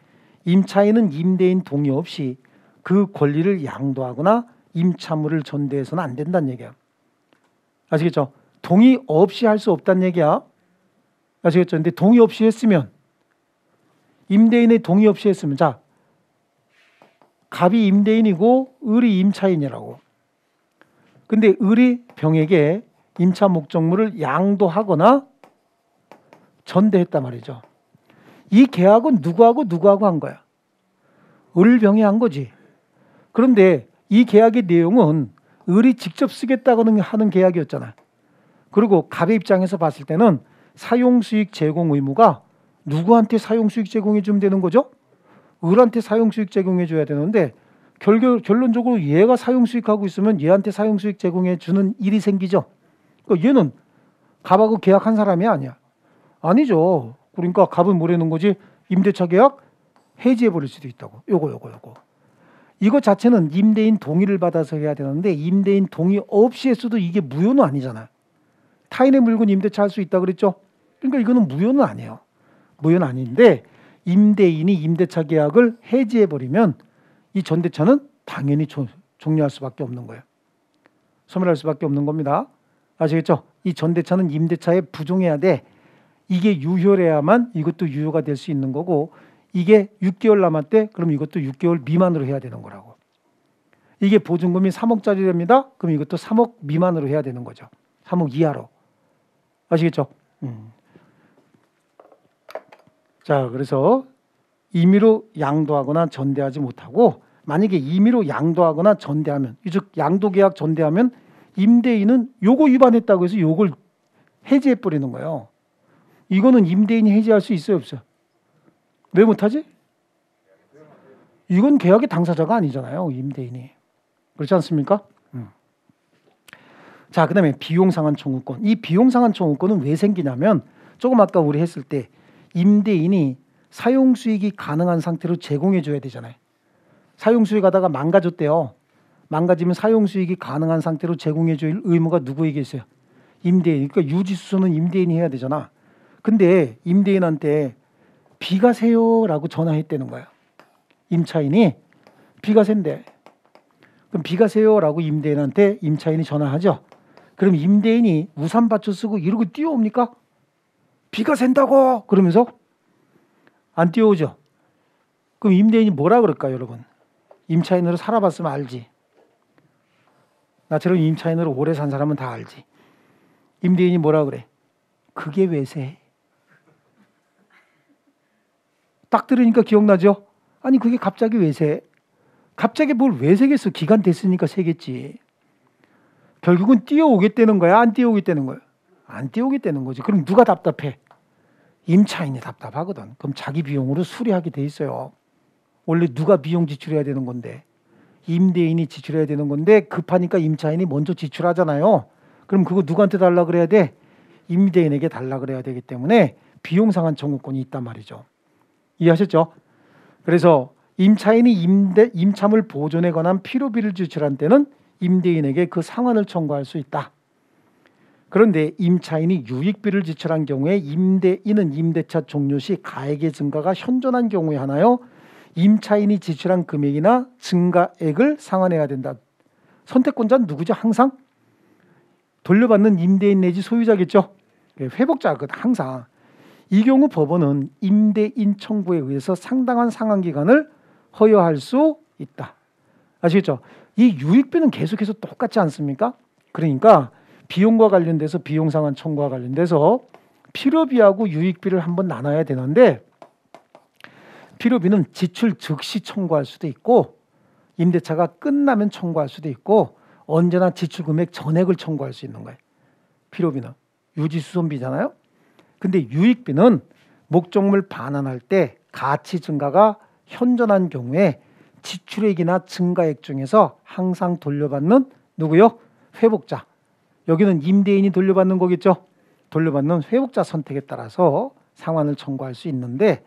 임차인은 임대인 동의 없이 그 권리를 양도하거나 임차물을 전대해서는 안 된다는 얘기야. 아시겠죠? 동의 없이 할 수 없다는 얘기야. 아시겠죠? 근데 동의 없이 했으면 임대인의 동의 없이 했으면 자 갑이 임대인이고 을이 임차인이라고. 근데 을이 병에게 임차 목적물을 양도하거나 전대했단 말이죠. 이 계약은 누구하고 한 거야? 을 병이 한 거지. 그런데 이 계약의 내용은 을이 직접 쓰겠다고는 하는 계약이었잖아. 그리고 갑의 입장에서 봤을 때는 사용수익 제공 의무가 누구한테 사용수익 제공해 주면 되는 거죠? 을한테 사용수익 제공해 줘야 되는데 결론적으로 얘가 사용수익하고 있으면 얘한테 사용수익 제공해 주는 일이 생기죠. 그러니까 얘는 갑하고 계약한 사람이 아니야. 아니죠. 그러니까 갑은 뭐라는 거지? 임대차 계약 해지해 버릴 수도 있다고. 요거. 이거 자체는 임대인 동의를 받아서 해야 되는데 임대인 동의 없이 했어도 이게 무효는 아니잖아. 타인의 물건 임대차 할 수 있다 그랬죠? 그러니까 이거는 무효는 아니에요. 무효는 아닌데 임대인이 임대차 계약을 해지해 버리면 이 전대차는 당연히 종료할 수밖에 없는 거예요. 소멸할 수밖에 없는 겁니다. 아시겠죠? 이 전대차는 임대차에 부종해야 돼. 이게 유효해야만 이것도 유효가 될 수 있는 거고 이게 6개월 남았대. 그럼 이것도 6개월 미만으로 해야 되는 거라고. 이게 보증금이 3억짜리랍니다. 그럼 이것도 3억 미만으로 해야 되는 거죠. 3억 이하로. 아시겠죠? 자, 그래서 임의로 양도하거나 전대하지 못하고 만약에 임의로 양도하거나 전대하면 즉 양도계약 전대하면 임대인은 요거 위반했다고 해서 요걸 해지해 버리는 거예요. 이거는 임대인이 해지할 수 있어요, 없어요? 왜 못하지? 이건 계약의 당사자가 아니잖아요, 임대인이. 그렇지 않습니까? 자, 그 다음에 비용상한 청구권. 이 비용상한 청구권은 왜 생기냐면 조금 아까 우리 했을 때 임대인이 사용수익이 가능한 상태로 제공해 줘야 되잖아요. 사용수익 하다가 망가졌대요. 망가지면 사용수익이 가능한 상태로 제공해 줄 의무가 누구에게 있어요? 임대인. 그러니까 유지수선은 임대인이 해야 되잖아. 근데 임대인한테 비가 새요라고 전화했다는 거야. 임차인이 비가 샌대. 그럼 비가 새요라고 임대인한테 임차인이 전화하죠. 그럼 임대인이 우산 받쳐 쓰고 이러고 뛰어옵니까? 비가 샌다고 그러면서 안 뛰어오죠. 그럼 임대인이 뭐라 그럴까요, 여러분? 임차인으로 살아봤으면 알지. 나처럼 임차인으로 오래 산 사람은 다 알지. 임대인이 뭐라 그래? 그게 왜 새? 딱 들으니까 기억나죠? 아니 그게 갑자기 왜 새? 갑자기 뭘 왜 새겠어? 기간 됐으니까 새겠지. 결국은 뛰어오겠다는 거야? 안 뛰어오겠다는 거야? 안 뛰어오겠다는 거지. 그럼 누가 답답해? 임차인이 답답하거든. 그럼 자기 비용으로 수리하게 돼 있어요. 원래 누가 비용 지출해야 되는 건데 임대인이 지출해야 되는 건데 급하니까 임차인이 먼저 지출하잖아요. 그럼 그거 누구한테 달라 그래야 돼? 임대인에게 달라 그래야 되기 때문에 비용 상환 청구권이 있단 말이죠. 이해하셨죠? 그래서 임차인이 임차물 보존에 관한 필요비를 지출한 때는 임대인에게 그 상환을 청구할 수 있다. 그런데 임차인이 유익비를 지출한 경우에 임대인은 임대차 종료 시 가액의 증가가 현존한 경우에 하나요? 임차인이 지출한 금액이나 증가액을 상환해야 된다. 선택권자는 누구죠? 항상 돌려받는 임대인 내지 소유자겠죠. 회복자거든 항상. 이 경우 법원은 임대인 청구에 의해서 상당한 상환기간을 허용할 수 있다. 아시겠죠? 이 유익비는 계속해서 똑같지 않습니까? 그러니까 비용과 관련돼서 비용상환 청구와 관련돼서 필요비하고 유익비를 한번 나눠야 되는데 필요비는 지출 즉시 청구할 수도 있고 임대차가 끝나면 청구할 수도 있고 언제나 지출 금액 전액을 청구할 수 있는 거예요. 필요비는 유지수선비잖아요. 근데 유익비는 목적물 반환할 때 가치 증가가 현존한 경우에 지출액이나 증가액 중에서 항상 돌려받는 누구요? 회복자. 여기는 임대인이 돌려받는 거겠죠. 돌려받는 회복자 선택에 따라서 상환을 청구할 수 있는데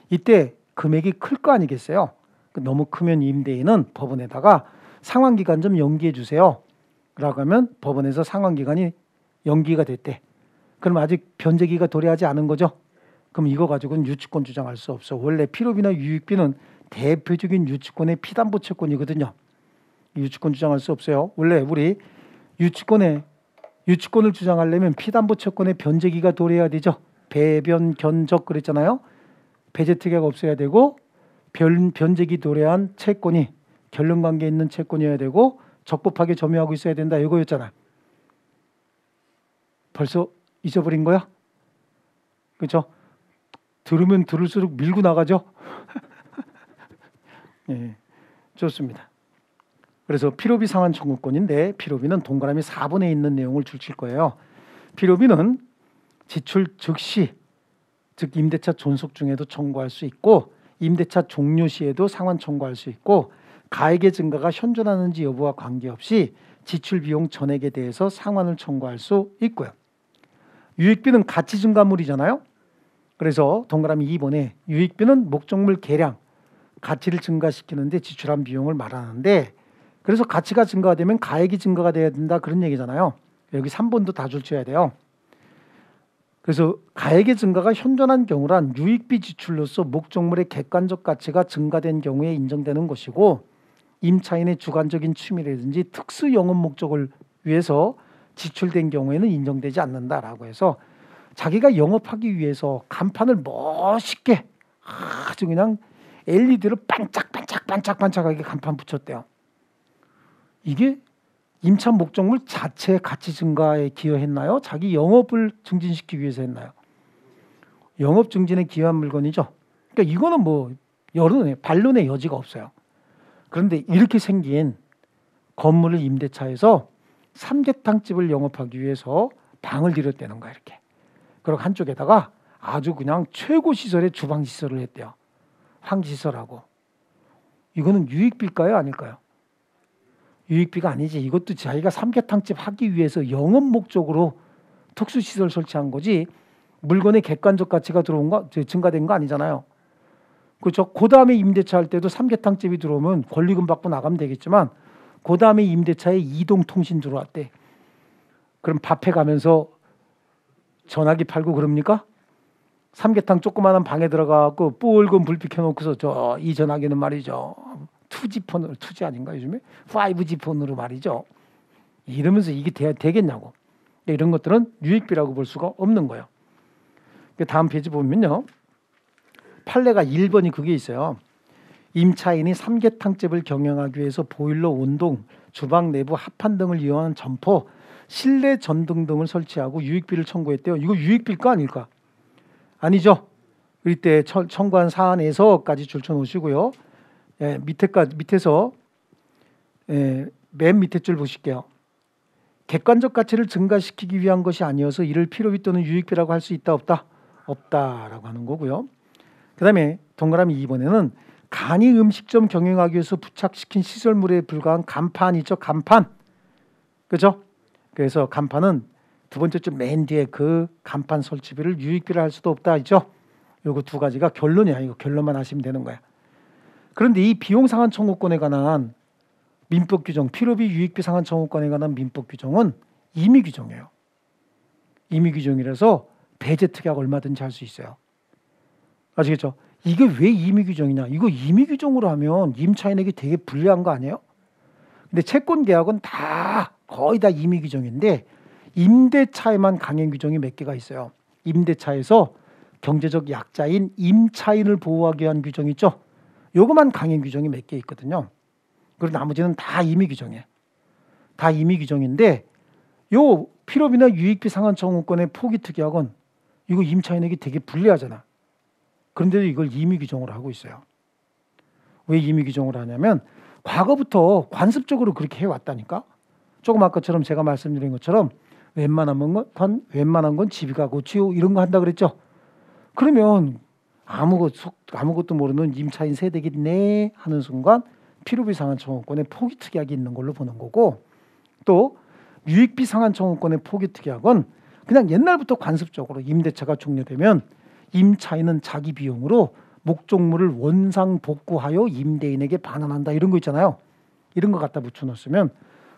이때 금액이 클 거 아니겠어요. 너무 크면 임대인은 법원에다가 상환기간 좀 연기해 주세요 라고 하면 법원에서 상환기간이 연기가 됐대. 그럼 아직 변제기가 도래하지 않은 거죠. 그럼 이거 가지고는 유치권 주장할 수 없어. 원래 필요비나 유익비는 대표적인 유치권의 피담보 채권이거든요. 유치권 주장할 수 없어요. 원래 우리 유치권을 주장하려면 피담보 채권의 변제기가 도래해야 되죠. 배변 견적 그랬잖아요. 배제 특약가 없어야 되고 변제기 도래한 채권이 결론관계에 있는 채권이어야 되고 적법하게 점유하고 있어야 된다. 이거였잖아. 벌써 잊어버린 거야? 그렇죠? 들으면 들을수록 밀고 나가죠. 예, 좋습니다. 그래서 필요비 상환 청구권인데 필요비는 동그라미 4번에 있는 내용을 줄칠 거예요. 필요비는 지출 즉시 즉 임대차 존속 중에도 청구할 수 있고 임대차 종료 시에도 상환 청구할 수 있고 가액의 증가가 현존하는지 여부와 관계없이 지출 비용 전액에 대해서 상환을 청구할 수 있고요. 유익비는 가치 증가물이잖아요. 그래서 동그라미 2번에 유익비는 목적물 계량, 가치를 증가시키는데 지출한 비용을 말하는데 그래서 가치가 증가되면 가액이 증가가 돼야 된다 그런 얘기잖아요. 여기 3번도 다 줄쳐야 돼요. 그래서 가액의 증가가 현존한 경우란 유익비 지출로서 목적물의 객관적 가치가 증가된 경우에 인정되는 것이고 임차인의 주관적인 취미라든지 특수 영업 목적을 위해서 지출된 경우에는 인정되지 않는다라고 해서 자기가 영업하기 위해서 간판을 멋있게 아주 그냥 LED를 반짝반짝하게 간판 붙였대요. 이게 임차 목적물 자체의 가치 증가에 기여했나요? 자기 영업을 증진시키기 위해서 했나요? 영업 증진에 기여한 물건이죠. 그러니까 이거는 뭐 반론의 여지가 없어요. 그런데 이렇게 생긴 건물을 임대차에서 삼계탕집을 영업하기 위해서 방을 들였다는 거야 이렇게. 그리고 한쪽에다가 아주 그냥 최고 시설의 주방 시설을 했대요. 황시설하고. 이거는 유익비일까요? 아닐까요? 유익비가 아니지. 이것도 자기가 삼계탕집 하기 위해서 영업 목적으로 특수시설 설치한 거지 물건의 객관적 가치가 들어온 거 증가된 거 아니잖아요. 그렇죠? 그 다음에 임대차 할 때도 삼계탕집이 들어오면 권리금 받고 나가면 되겠지만 그 다음에 임대차에 이동통신 들어왔대. 그럼 밥해 가면서 전화기 팔고 그럽니까? 삼계탕 조그마한 방에 들어가고 붉은 불빛 켜놓고서 저 이 전화기는 말이죠. 2G 폰으로 2G 아닌가 요즘에 5G 폰으로 말이죠. 이러면서 이게 되겠냐고. 이런 것들은 유익비라고 볼 수가 없는 거예요. 다음 페이지 보면요. 판례가 1번이 그게 있어요. 임차인이 삼계탕집을 경영하기 위해서 보일러, 온동, 주방 내부 합판 등을 이용한 점포, 실내 전등 등을 설치하고 유익비를 청구했대요. 이거 유익비일까 아닐까? 아니죠. 이때 청구한 사안에서까지 줄쳐 놓으시고요. 예, 밑에서 맨 밑에 줄 보실게요. 객관적 가치를 증가시키기 위한 것이 아니어서 이를 필요비 또는 유익비라고 할 수 있다 없다? 없다라고 하는 거고요. 그 다음에 동그라미 2번에는 간이 음식점 경영하기 위해서 부착시킨 시설물에 불과한 간판 있죠. 간판. 그죠? 그래서 간판은 두 번째 줄 맨 뒤에 그 간판 설치비를 유익비를 할 수도 없다 있죠. 요거 두 가지가 결론이야. 이거 결론만 하시면 되는 거야. 그런데 이 비용 상한 청구권에 관한 민법 규정, 필요비 유익비 상한 청구권에 관한 민법 규정은 임의 규정이에요. 임의 규정이라서 배제 특약 얼마든지 할 수 있어요. 아시겠죠? 이게 왜 임의 규정이냐? 이거 임의 규정으로 하면 임차인에게 되게 불리한 거 아니에요? 근데 채권 계약은 다 거의 다 임의 규정인데 임대차에만 강행 규정이 몇 개가 있어요. 임대차에서 경제적 약자인 임차인을 보호하기 위한 규정이 있죠. 요거만 강행 규정이 몇 개 있거든요. 그리고 나머지는 다 임의 규정이에요. 다 임의 규정인데 요 필요비나 유익비 상한 청구권의 포기 특약은 이거 임차인에게 되게 불리하잖아. 그런데도 이걸 임의 규정으로 하고 있어요. 왜 임의 규정으로 하냐면 과거부터 관습적으로 그렇게 해왔다니까. 조금 아까처럼 제가 말씀드린 것처럼 웬만한 건 집이가 고치요 이런 거 한다 그랬죠. 그러면 아무것도 모르는 임차인 세대겠네 하는 순간 필요비 상한 청구권의 포기 특약이 있는 걸로 보는 거고, 또 유익비 상한 청구권의 포기 특약은 그냥 옛날부터 관습적으로 임대차가 종료되면 임차인은 자기 비용으로 목적물을 원상 복구하여 임대인에게 반환한다 이런 거 있잖아요. 이런 거 갖다 붙여놓으면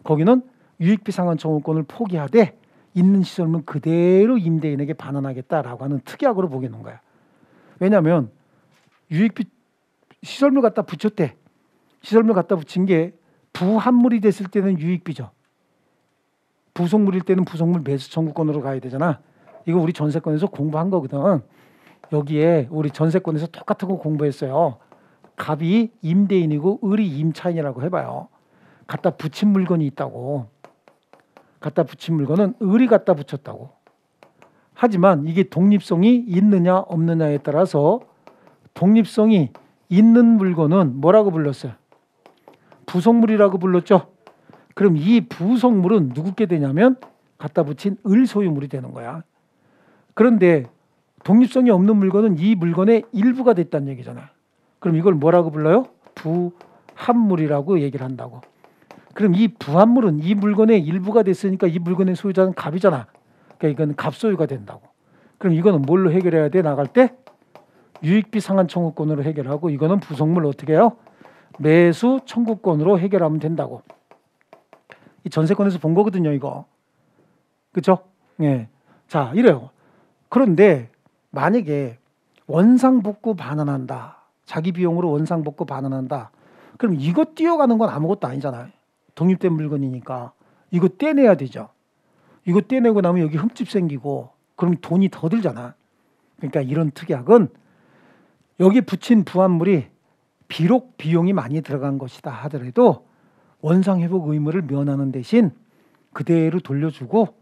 거기는 유익비 상한 청구권을 포기하되 있는 시설물 그대로 임대인에게 반환하겠다라고 하는 특약으로 보기는 거야. 왜냐하면 유익비 시설물 갖다 붙였대. 시설물 갖다 붙인 게 부합물이 됐을 때는 유익비죠. 부속물일 때는 부속물 매수 청구권으로 가야 되잖아. 이거 우리 전세권에서 공부한 거거든. 여기에 우리 전세권에서 똑같은 거 공부했어요. 갑이 임대인이고 을이 임차인이라고 해봐요. 갖다 붙인 물건이 있다고. 갖다 붙인 물건은 을이 갖다 붙였다고. 하지만 이게 독립성이 있느냐 없느냐에 따라서 독립성이 있는 물건은 뭐라고 불렀어요? 부속물이라고 불렀죠. 그럼 이 부속물은 누구께 되냐면 갖다 붙인 을 소유물이 되는 거야. 그런데 독립성이 없는 물건은 이 물건의 일부가 됐다는 얘기잖아. 그럼 이걸 뭐라고 불러요? 부합물이라고 얘기를 한다고. 그럼 이 부합물은 이 물건의 일부가 됐으니까 이 물건의 소유자는 갑이잖아. 그러니까 이건 갑소유가 된다고. 그럼 이거는 뭘로 해결해야 돼? 나갈 때 유익비 상한 청구권으로 해결하고, 이거는 부속물 어떻게 해요? 매수 청구권으로 해결하면 된다고. 이 전세권에서 본 거거든요, 이거. 그렇죠? 예. 자, 이래요. 그런데 만약에 원상복구 반환한다. 자기 비용으로 원상복구 반환한다. 그럼 이거 띄어가는 건 아무것도 아니잖아요. 독립된 물건이니까. 이거 떼내야 되죠. 이거 떼내고 나면 여기 흠집 생기고 그럼 돈이 더 들잖아. 그러니까 이런 특약은 여기 붙인 부합물이 비록 비용이 많이 들어간 것이다 하더라도 원상회복 의무를 면하는 대신 그대로 돌려주고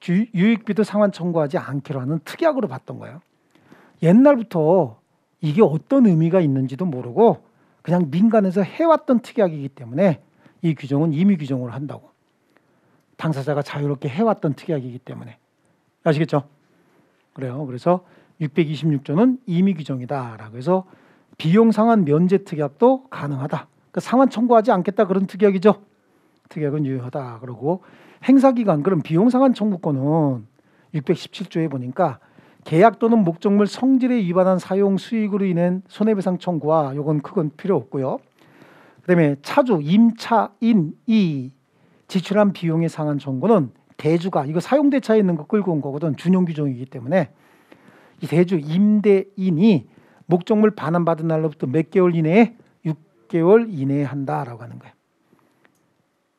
유익비도 상환 청구하지 않기로 하는 특약으로 봤던 거예요. 옛날부터 이게 어떤 의미가 있는지도 모르고 그냥 민간에서 해왔던 특약이기 때문에 이 규정은 임의 규정으로 한다고. 당사자가 자유롭게 해왔던 특약이기 때문에. 아시겠죠? 그래요. 그래서 626조는 임의 규정이다라고 해서 비용 상환 면제 특약도 가능하다. 그러니까 상환 청구하지 않겠다 그런 특약이죠. 특약은 유효하다. 그러고 행사기간, 그럼 비용 상환 청구권은 617조에 보니까 계약 또는 목적물 성질에 위반한 사용 수익으로 인한 손해배상 청구와 요건 그건 필요 없고요. 그다음에 차주, 임차인이 지출한 비용의 상환 청구는 대주가, 이거 사용대차에 있는 거 끌고 온 거거든. 준용 규정이기 때문에 이 대주 임대인이 목적물 반환받은 날로부터 몇 개월 이내에 6개월 이내에 한다라고 하는 거예요.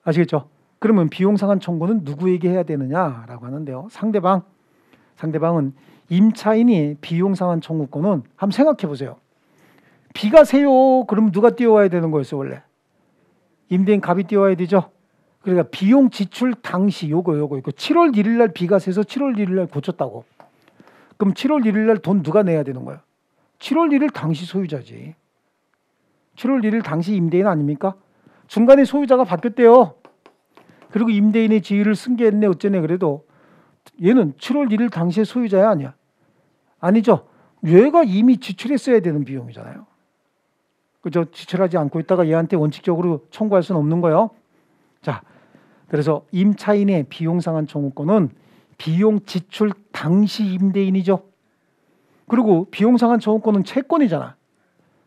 아시겠죠? 그러면 비용상환 청구는 누구에게 해야 되느냐라고 하는데요. 상대방은 임차인이 비용상환 청구권은 한번 생각해 보세요. 비가 새요. 그럼 누가 띄워와야 되는 거였어요, 원래? 임대인 갑이 띄워야 되죠. 그러니까 비용 지출 당시 요거 7월 1일 날 비가 새서 7월 1일 날 고쳤다고. 그럼 7월 1일 날 돈 누가 내야 되는 거야? 7월 1일 당시 소유자지. 7월 1일 당시 임대인 아닙니까? 중간에 소유자가 바뀌었대요. 그리고 임대인의 지위를 승계했네 어쩌네 그래도 얘는 7월 1일 당시의 소유자야 아니야? 아니죠. 얘가 이미 지출했어야 되는 비용이잖아요. 그죠? 지출하지 않고 있다가 얘한테 원칙적으로 청구할 수는 없는 거예요. 자, 그래서 임차인의 비용상환 청구권은 비용 지출 당시 임대인이죠. 그리고 비용상환 청구권은 채권이잖아.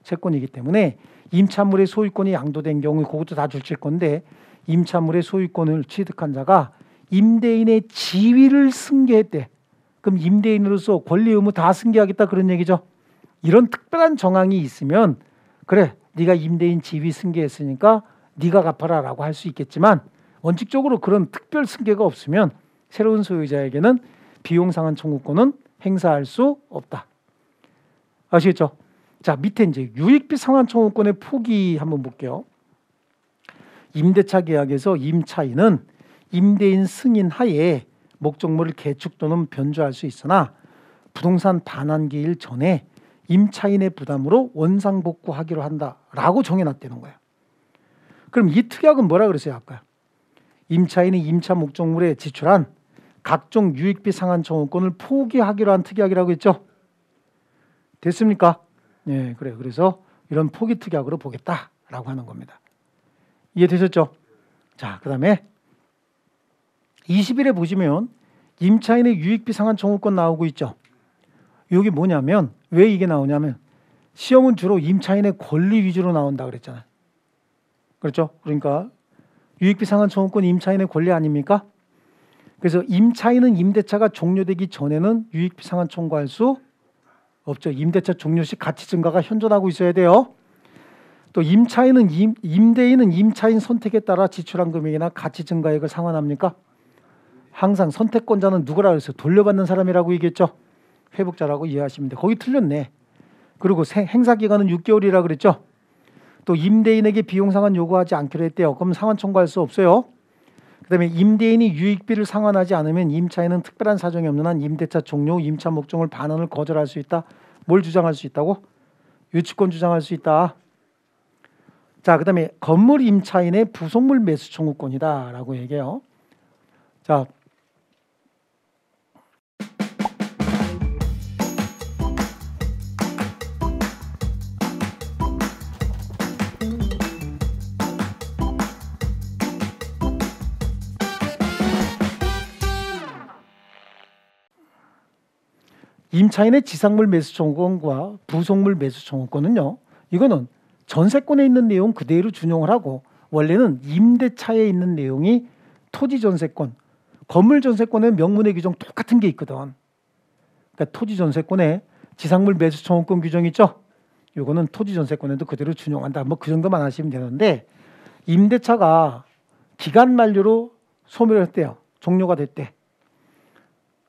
채권이기 때문에 임차물의 소유권이 양도된 경우에 그것도 다 줄칠 건데 임차물의 소유권을 취득한 자가 임대인의 지위를 승계했대. 그럼 임대인으로서 권리 의무 다 승계하겠다 그런 얘기죠. 이런 특별한 정황이 있으면 그래 네가 임대인 지위 승계했으니까 네가 갚아라라고 할 수 있겠지만 원칙적으로 그런 특별 승계가 없으면 새로운 소유자에게는 비용상환 청구권은 행사할 수 없다. 아시겠죠? 자, 밑에 이제 유익비 상환 청구권의 포기 한번 볼게요. 임대차 계약에서 임차인은 임대인 승인 하에 목적물을 개축 또는 변조할 수 있으나 부동산 반환기일 전에 임차인의 부담으로 원상복구하기로 한다라고 정해놨다는 거예요. 그럼 이 특약은 뭐라 그랬어요 아까? 임차인이 임차 목적물에 지출한 각종 유익비 상환 청구권을 포기하기로 한 특약이라고 했죠. 됐습니까? 네, 그래요. 그래서 이런 포기 특약으로 보겠다라고 하는 겁니다. 이해되셨죠? 자, 그 다음에 20일에 보시면 임차인의 유익비 상환 청구권 나오고 있죠. 이게 뭐냐면 왜 이게 나오냐면 시험은 주로 임차인의 권리 위주로 나온다 그랬잖아요. 그렇죠? 그러니까 유익비 상환 청구권 임차인의 권리 아닙니까? 그래서 임차인은 임대차가 종료되기 전에는 유익비 상환 청구할 수 없죠. 임대차 종료 시 가치 증가가 현존하고 있어야 돼요. 또 임대인은 임차인 선택에 따라 지출한 금액이나 가치 증가액을 상환합니까? 항상 선택권자는 누구라 그랬어요? 돌려받는 사람이라고 얘기했죠. 회복자라고 이해하시면 돼요. 거기 틀렸네. 그리고 행사 기간은 6개월이라 그랬죠. 또 임대인에게 비용 상환 요구하지 않기로 했대요. 그럼 상환 청구할 수 없어요. 그다음에 임대인이 유익비를 상환하지 않으면 임차인은 특별한 사정이 없는 한 임대차 종료, 임차 목적물 반환을 거절할 수 있다. 뭘 주장할 수 있다고? 유치권 주장할 수 있다. 자, 그다음에 건물 임차인의 부속물 매수 청구권이다라고 얘기해요. 자, 임차인의 지상물 매수 청구권과 부속물 매수 청구권은요. 이거는 전세권에 있는 내용 그대로 준용을 하고 원래는 임대차에 있는 내용이 토지 전세권, 건물 전세권의 명문의 규정 똑같은 게 있거든. 그러니까 토지 전세권에 지상물 매수 청구권 규정 있죠. 이거는 토지 전세권에도 그대로 준용한다. 뭐 그 정도만 하시면 되는데 임대차가 기간 만료로 소멸을 했대요. 종료가 됐대.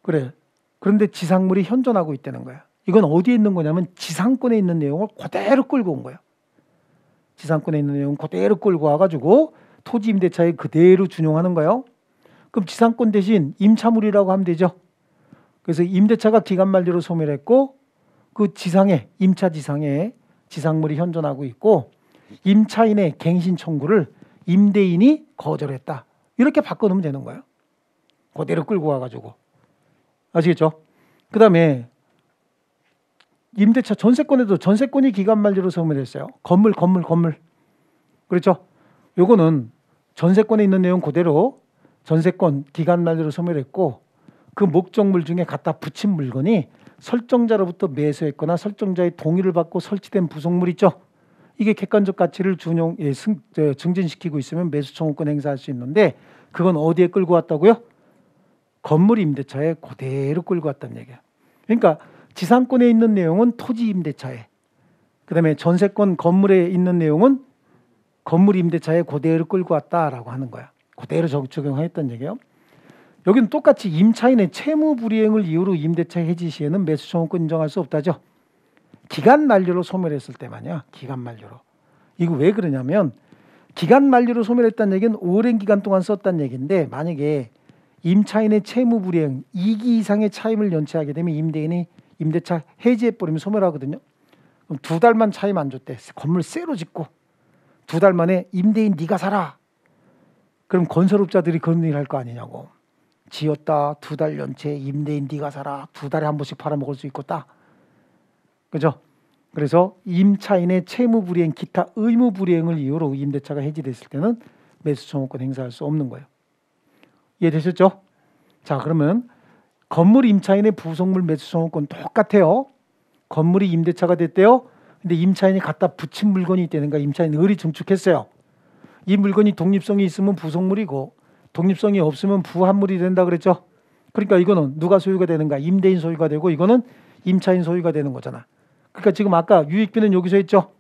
그래. 그런데 지상물이 현존하고 있다는 거야. 이건 어디에 있는 거냐면 지상권에 있는 내용을 그대로 끌고 온 거야. 지상권에 있는 내용 그대로 끌고 와가지고 토지 임대차에 그대로 준용하는 거예요. 그럼 지상권 대신 임차물이라고 하면 되죠. 그래서 임대차가 기간 만료로 소멸했고 그 지상에 임차 지상에 지상물이 현존하고 있고 임차인의 갱신 청구를 임대인이 거절했다. 이렇게 바꿔놓으면 되는 거예요. 그대로 끌고 와가지고. 아시겠죠? 그 다음에 임대차 전세권에도 전세권이 기간 만료로 소멸했어요. 건물. 그렇죠? 요거는 전세권에 있는 내용 그대로 전세권 기간 만료로 소멸했고 그 목적물 중에 갖다 붙인 물건이 설정자로부터 매수했거나 설정자의 동의를 받고 설치된 부속물 있죠? 이게 객관적 가치를 증진시키고 있으면 매수 청구권 행사할 수 있는데 그건 어디에 끌고 왔다고요? 건물 임대차에 그대로 끌고 왔다는 얘기야. 그러니까 지상권에 있는 내용은 토지 임대차에, 그다음에 전세권 건물에 있는 내용은 건물 임대차에 그대로 끌고 왔다라고 하는 거야. 그대로 적용했던 얘기예요. 여기는 똑같이 임차인의 채무 불이행을 이유로 임대차 해지 시에는 매수 청구권 인정할 수 없다죠. 기간 만료로 소멸했을 때만이야. 기간 만료로. 이거 왜 그러냐면 기간 만료로 소멸했다는 얘기는 오랜 기간 동안 썼다는 얘기인데, 만약에 임차인의 채무 불이행 2기 이상의 차임을 연체하게 되면 임대인이 임대차 해지해버리면 소멸하거든요. 그럼 2달만 차임 안 줬대. 건물 새로 짓고 2달 만에 임대인 네가 살아. 그럼 건설업자들이 그런 일 할 거 아니냐고. 지었다 2달 연체, 임대인 네가 살아. 2달에 한 번씩 팔아먹을 수 있고 딱. 그죠? 그래서 임차인의 채무 불이행, 기타 의무 불이행을 이유로 임대차가 해지됐을 때는 매수 청구권 행사할 수 없는 거예요. 이해되셨죠? 자, 그러면 건물 임차인의 부속물 매수 청구권 똑같아요. 건물이 임대차가 됐대요. 근데 임차인이 갖다 붙인 물건이 있다는가, 임차인이 의리 증축했어요. 이 물건이 독립성이 있으면 부속물이고 독립성이 없으면 부합물이 된다 그랬죠. 그러니까 이거는 누가 소유가 되는가? 임대인 소유가 되고 이거는 임차인 소유가 되는 거잖아. 그러니까 지금 아까 유익비는 여기서 했죠.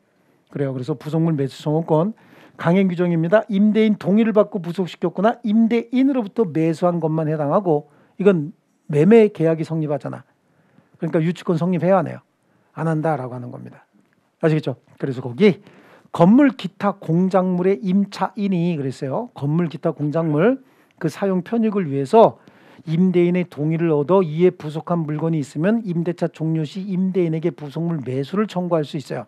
그래요. 그래서 부속물 매수 청구권 강행 규정입니다. 임대인 동의를 받고 부속시켰거나 임대인으로부터 매수한 것만 해당하고, 이건 매매 계약이 성립하잖아. 그러니까 유치권 성립해야 하네요. 안 한다라고 하는 겁니다. 아시겠죠? 그래서 거기 건물 기타 공작물의 임차인이 그랬어요. 건물 기타 공작물 그 사용 편익을 위해서 임대인의 동의를 얻어 이에 부속한 물건이 있으면 임대차 종료 시 임대인에게 부속물 매수를 청구할 수 있어요.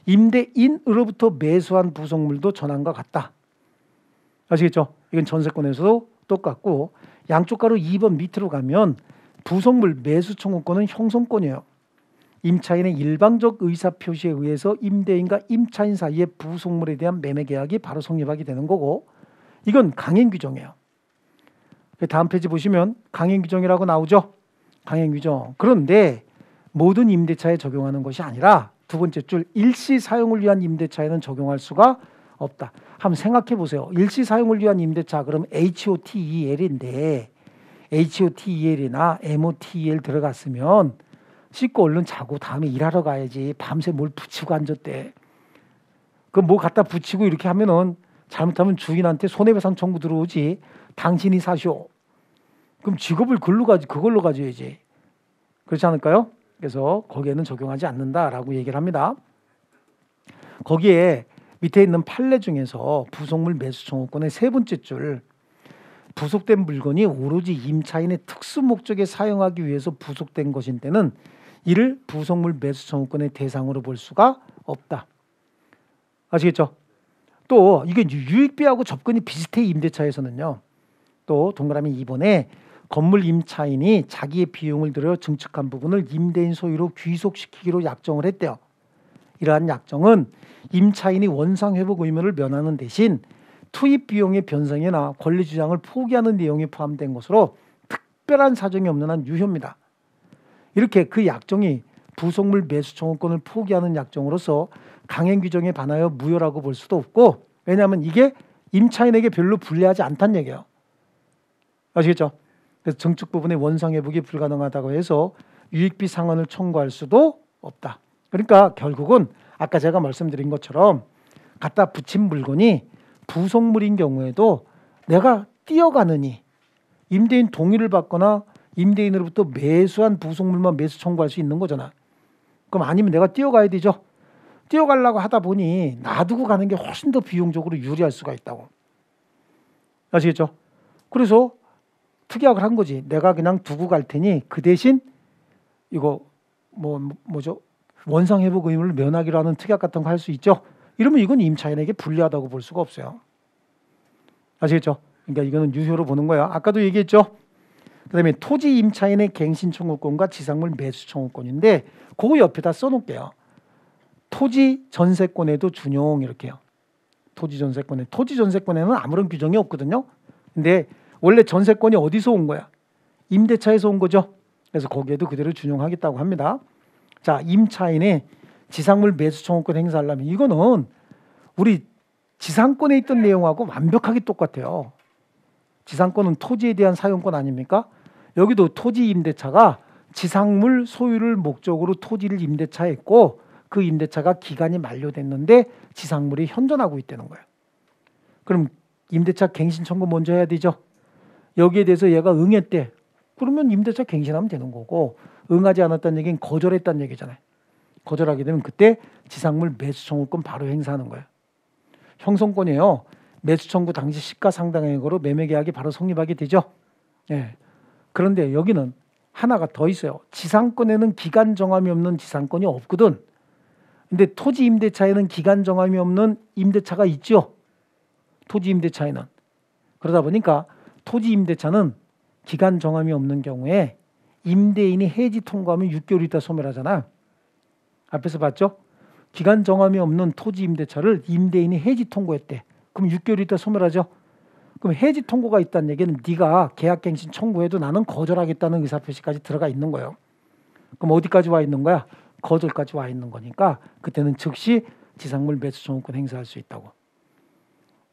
임대인으로부터 매수한 부속물도 전환과 같다. 아시겠죠? 이건 전세권에서도 똑같고, 양쪽 가로 2번 밑으로 가면 부속물 매수 청구권은 형성권이에요. 임차인의 일방적 의사표시에 의해서 임대인과 임차인 사이의 부속물에 대한 매매 계약이 바로 성립하게 되는 거고, 이건 강행 규정이에요. 다음 페이지 보시면 강행 규정이라고 나오죠. 강행 규정. 그런데 모든 임대차에 적용하는 것이 아니라 두 번째 줄 일시 사용을 위한 임대차에는 적용할 수가 없다. 한번 생각해 보세요. 일시 사용을 위한 임대차, 그럼 HOTEL인데 HOTEL이나 MOTEL 들어갔으면 씻고 얼른 자고 다음에 일하러 가야지. 밤새 뭘 붙이고 앉았대. 그 뭐 갖다 붙이고 이렇게 하면은 잘못하면 주인한테 손해배상 청구 들어오지. 당신이 사시오. 그럼 직업을 그걸로 가져야지. 그렇지 않을까요? 그래서 거기에는 적용하지 않는다라고 얘기를 합니다. 거기에 밑에 있는 판례 중에서 부속물 매수 청구권의 세 번째 줄, 부속된 물건이 오로지 임차인의 특수 목적에 사용하기 위해서 부속된 것인 때는 이를 부속물 매수 청구권의 대상으로 볼 수가 없다. 아시겠죠? 또 이게 유익비하고 접근이 비슷해. 임대차에서는요. 또 동그라미 2번에 건물 임차인이 자기의 비용을 들여 증축한 부분을 임대인 소유로 귀속시키기로 약정을 했대요. 이러한 약정은 임차인이 원상회복 의무를 면하는 대신 투입 비용의 변상이나 권리 주장을 포기하는 내용이 포함된 것으로 특별한 사정이 없는 한 유효입니다. 이렇게 그 약정이 부속물 매수 청구권을 포기하는 약정으로서 강행 규정에 반하여 무효라고 볼 수도 없고, 왜냐하면 이게 임차인에게 별로 불리하지 않다는 얘기예요. 아시겠죠? 그래서 증축 부분의 원상회복이 불가능하다고 해서 유익비 상환을 청구할 수도 없다. 그러니까 결국은 아까 제가 말씀드린 것처럼 갖다 붙인 물건이 부속물인 경우에도 내가 뛰어가느니 임대인 동의를 받거나 임대인으로부터 매수한 부속물만 매수 청구할 수 있는 거잖아. 그럼 아니면 내가 뛰어가야 되죠. 뛰어가려고 하다 보니 놔두고 가는 게 훨씬 더 비용적으로 유리할 수가 있다고. 아시겠죠? 그래서 특약을 한 거지. 내가 그냥 두고 갈 테니 그 대신 이거 뭐죠? 원상회복 의무를 면하기로 하는 특약 같은 거 할 수 있죠. 이러면 이건 임차인에게 불리하다고 볼 수가 없어요. 아시겠죠? 그러니까 이거는 유효로 보는 거야. 아까도 얘기했죠. 그다음에 토지 임차인의 갱신 청구권과 지상물 매수 청구권인데 그거 옆에다 써놓을게요. 토지 전세권에도 준용 이렇게요. 토지 전세권에는 아무런 규정이 없거든요. 근데 원래 전세권이 어디서 온 거야? 임대차에서 온 거죠. 그래서 거기에도 그대로 준용하겠다고 합니다. 자, 임차인의 지상물 매수 청구권 행사하려면 이거는 우리 지상권에 있던 내용하고 완벽하게 똑같아요. 지상권은 토지에 대한 사용권 아닙니까? 여기도 토지 임대차가 지상물 소유를 목적으로 토지를 임대차했고 그 임대차가 기간이 만료됐는데 지상물이 현존하고 있다는 거예요. 그럼 임대차 갱신 청구 먼저 해야 되죠. 여기에 대해서 얘가 응했대. 그러면 임대차 갱신하면 되는 거고 응하지 않았다는 얘기는 거절했다는 얘기잖아요. 거절하게 되면 그때 지상물 매수 청구권 바로 행사하는 거예요. 형성권이에요. 매수 청구 당시 시가상당액으로 매매계약이 바로 성립하게 되죠. 예. 그런데 여기는 하나가 더 있어요. 지상권에는 기간 정함이 없는 지상권이 없거든. 근데 토지 임대차에는 기간 정함이 없는 임대차가 있죠. 토지 임대차에는. 그러다 보니까 토지 임대차는 기간 정함이 없는 경우에 임대인이 해지 통과하면 6개월 있다 소멸하잖아. 앞에서 봤죠? 기간 정함이 없는 토지 임대차를 임대인이 해지 통고했대. 그럼 6개월 있다 소멸하죠. 그럼 해지 통고가 있다는 얘기는 네가 계약갱신 청구해도 나는 거절하겠다는 의사표시까지 들어가 있는 거예요. 그럼 어디까지 와 있는 거야? 거절까지 와 있는 거니까 그때는 즉시 지상물 매수 청구권 행사할 수 있다고.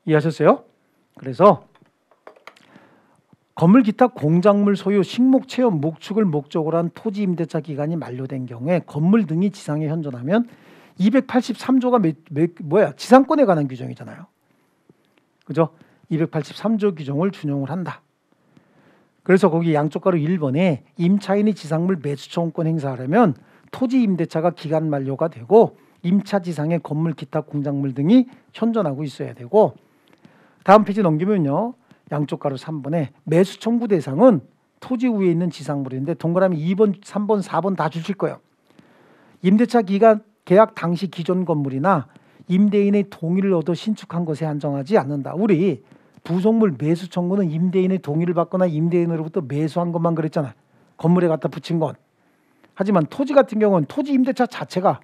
이해하셨어요? 그래서 건물 기타 공작물 소유 식목 체험 목축을 목적으로 한 토지 임대차 기간이 만료된 경우에 건물 등이 지상에 현존하면 283조가 뭐야? 지상권에 관한 규정이잖아요. 그죠? 283조 규정을 준용을 한다. 그래서 거기 양쪽 가로 1번에 임차인이 지상물 매수 청구권 행사하려면 토지 임대차가 기간 만료가 되고 임차 지상의 건물 기타 공작물 등이 현존하고 있어야 되고 다음 페이지 넘기면요. 양쪽 가로 3번에 매수 청구 대상은 토지 위에 있는 지상물인데 동그라미 2번, 3번, 4번 다 주실 거예요. 임대차 기간 계약 당시 기존 건물이나 임대인의 동의를 얻어 신축한 것에 한정하지 않는다. 우리 부속물 매수 청구는 임대인의 동의를 받거나 임대인으로부터 매수한 것만 그랬잖아. 건물에 갖다 붙인 건. 하지만 토지 같은 경우는 토지 임대차 자체가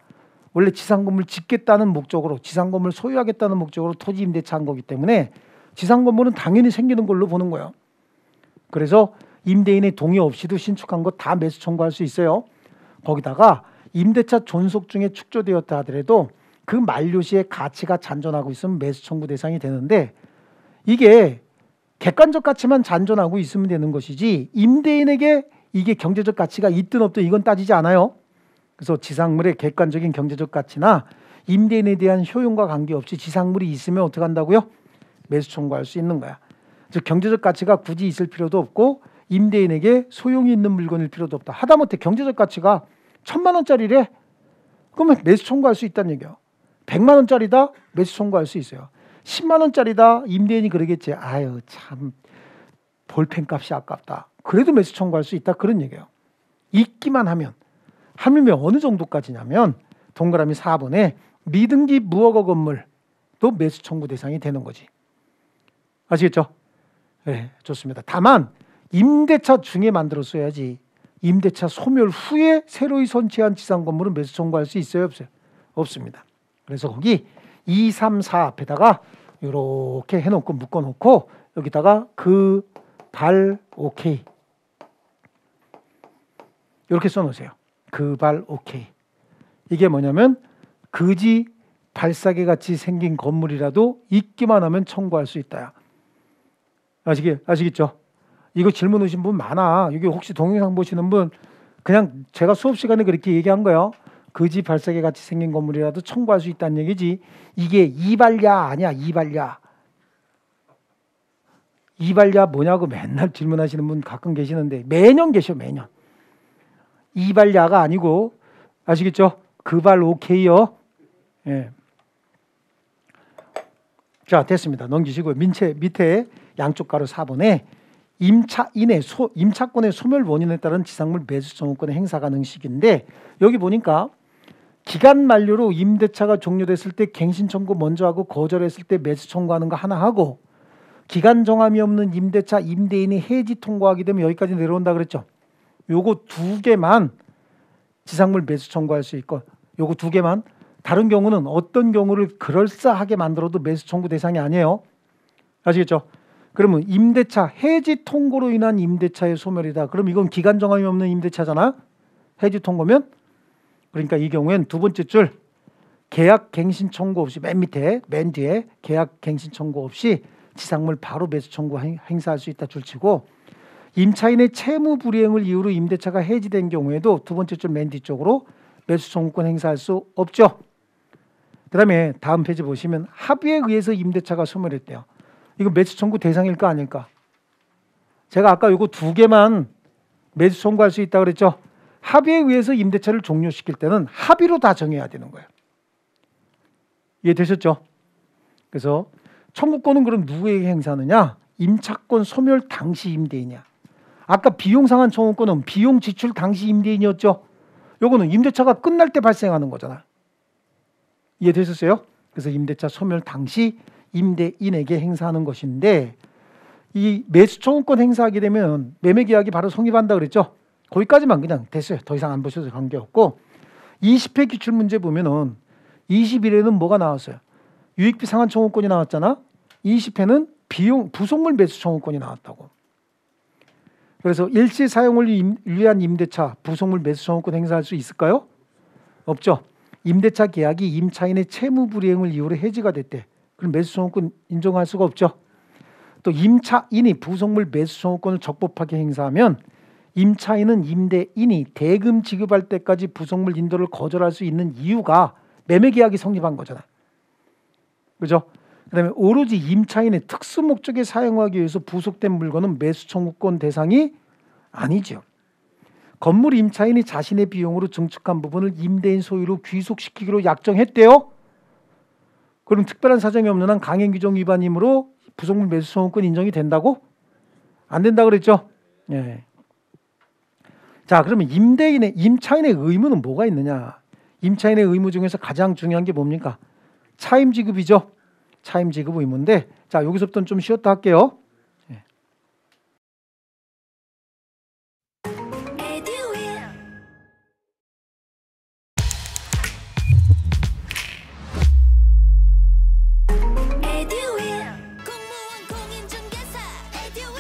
원래 지상건물 짓겠다는 목적으로 지상건물 소유하겠다는 목적으로 토지 임대차 한 거기 때문에 지상건물은 당연히 생기는 걸로 보는 거예요. 그래서 임대인의 동의 없이도 신축한 것 다 매수 청구할 수 있어요. 거기다가 임대차 존속 중에 축조되었다 하더라도 그 만료 시에 가치가 잔존하고 있으면 매수 청구 대상이 되는데 이게 객관적 가치만 잔존하고 있으면 되는 것이지 임대인에게 이게 경제적 가치가 있든 없든 이건 따지지 않아요. 그래서 지상물의 객관적인 경제적 가치나 임대인에 대한 효용과 관계없이 지상물이 있으면 어떻게 한다고요? 매수 청구할 수 있는 거야. 즉 경제적 가치가 굳이 있을 필요도 없고 임대인에게 소용이 있는 물건일 필요도 없다. 하다못해 경제적 가치가 1,000만 원짜리래. 그러면 매수 청구할 수 있다는 얘기예요. 100만 원짜리다 매수 청구할 수 있어요. 10만 원짜리다 임대인이 그러겠지. 아유 참 볼펜 값이 아깝다. 그래도 매수 청구할 수 있다 그런 얘기예요. 있기만 하면 하물며 어느 정도까지냐면 동그라미 4번에 미등기 무허가 건물도 매수 청구 대상이 되는 거지. 아시겠죠? 네, 좋습니다. 다만 임대차 중에 만들었어야지 임대차 소멸 후에 새로이 선취한 지상 건물은 매수 청구할 수 있어요? 없어요? 없습니다. 그래서 거기 2, 3, 4 앞에다가 이렇게 해놓고 묶어놓고 여기다가 그 발 오케이 이렇게 써놓으세요. 그 발 오케이. 이게 뭐냐면 그지 발사계 같이 생긴 건물이라도 있기만 하면 청구할 수 있다. 아시겠죠? 이거 질문 오신 분 많아. 여기 혹시 동영상 보시는 분 그냥 제가 수업 시간에 그렇게 얘기한 거예요. 그지 발사계 같이 생긴 건물이라도 청구할 수 있다는 얘기지. 이게 이발야 아니야. 이발야. 이발야 뭐냐고 맨날 질문하시는 분 가끔 계시는데 매년 계셔. 매년. 이발야가 아니고 아시겠죠? 그 발 오케이요. 예. 자 됐습니다. 넘기시고 밑에 양쪽 가로 4번에 임차권의 소멸 원인에 따른 지상물 매수 청구권의 행사 가능 시기인데 여기 보니까 기간 만료로 임대차가 종료됐을 때 갱신 청구 먼저 하고 거절했을 때 매수 청구하는 거 하나 하고 기간 정함이 없는 임대차 임대인이 해지 통고하게 되면 여기까지 내려온다 그랬죠. 요거 두 개만 지상물 매수 청구할 수 있고 요거 두 개만 다른 경우는 어떤 경우를 그럴싸하게 만들어도 매수 청구 대상이 아니에요. 아시겠죠? 그러면 임대차 해지 통고로 인한 임대차의 소멸이다. 그럼 이건 기간 정함이 없는 임대차잖아. 해지 통고면 그러니까 이 경우엔 두 번째 줄 계약 갱신 청구 없이 맨 밑에 맨 뒤에 계약 갱신 청구 없이 지상물 바로 매수 청구 행사할 수 있다 줄치고 임차인의 채무 불이행을 이유로 임대차가 해지된 경우에도 두 번째 줄 맨 뒤쪽으로 매수 청구권 행사할 수 없죠. 그 다음에 다음 페이지 보시면 합의에 의해서 임대차가 소멸했대요. 이거 매수 청구 대상일까 아닐까? 제가 아까 이거 두 개만 매수 청구할 수 있다고 그랬죠. 합의에 의해서 임대차를 종료시킬 때는 합의로 다 정해야 되는 거예요. 이해되셨죠? 그래서 청구권은 그럼 누구에게 행사하느냐? 임차권 소멸 당시 임대인이야. 아까 비용 상환 청구권은 비용 지출 당시 임대인이었죠. 요거는 임대차가 끝날 때 발생하는 거잖아. 이해되셨어요? 그래서 임대차 소멸 당시 임대인에게 행사하는 것인데, 이 매수 청구권 행사하게 되면 매매 계약이 바로 성립한다 그랬죠. 거기까지만 그냥 됐어요. 더 이상 안 보셔도 관계없고, 20회 기출 문제 보면은 21회는 뭐가 나왔어요? 유익비 상환 청구권이 나왔잖아. 20회는 비용 부속물 매수 청구권이 나왔다고. 그래서 일시 사용을 위한 임대차 부속물 매수 청구권 행사할 수 있을까요? 없죠. 임대차 계약이 임차인의 채무 불이행을 이유로 해지가 됐대. 그럼 매수 청구권 인정할 수가 없죠. 또 임차인이 부속물 매수 청구권을 적법하게 행사하면 임차인은 임대인이 대금 지급할 때까지 부속물 인도를 거절할 수 있는 이유가 매매 계약이 성립한 거잖아. 그죠? 그다음에 오로지 임차인의 특수 목적에 사용하기 위해서 부속된 물건은 매수 청구권 대상이 아니죠. 건물 임차인이 자신의 비용으로 증축한 부분을 임대인 소유로 귀속시키기로 약정했대요. 그럼 특별한 사정이 없는 한 강행 규정 위반이므로 부속물 매수 청구권 인정이 된다고? 안 된다 그랬죠? 예. 자, 그러면 임차인의 의무는 뭐가 있느냐? 임차인의 의무 중에서 가장 중요한 게 뭡니까? 차임 지급이죠. 차임 지급 의무인데, 자, 여기서부터는 좀 쉬었다 할게요. 공무원 공인중개사 에듀윌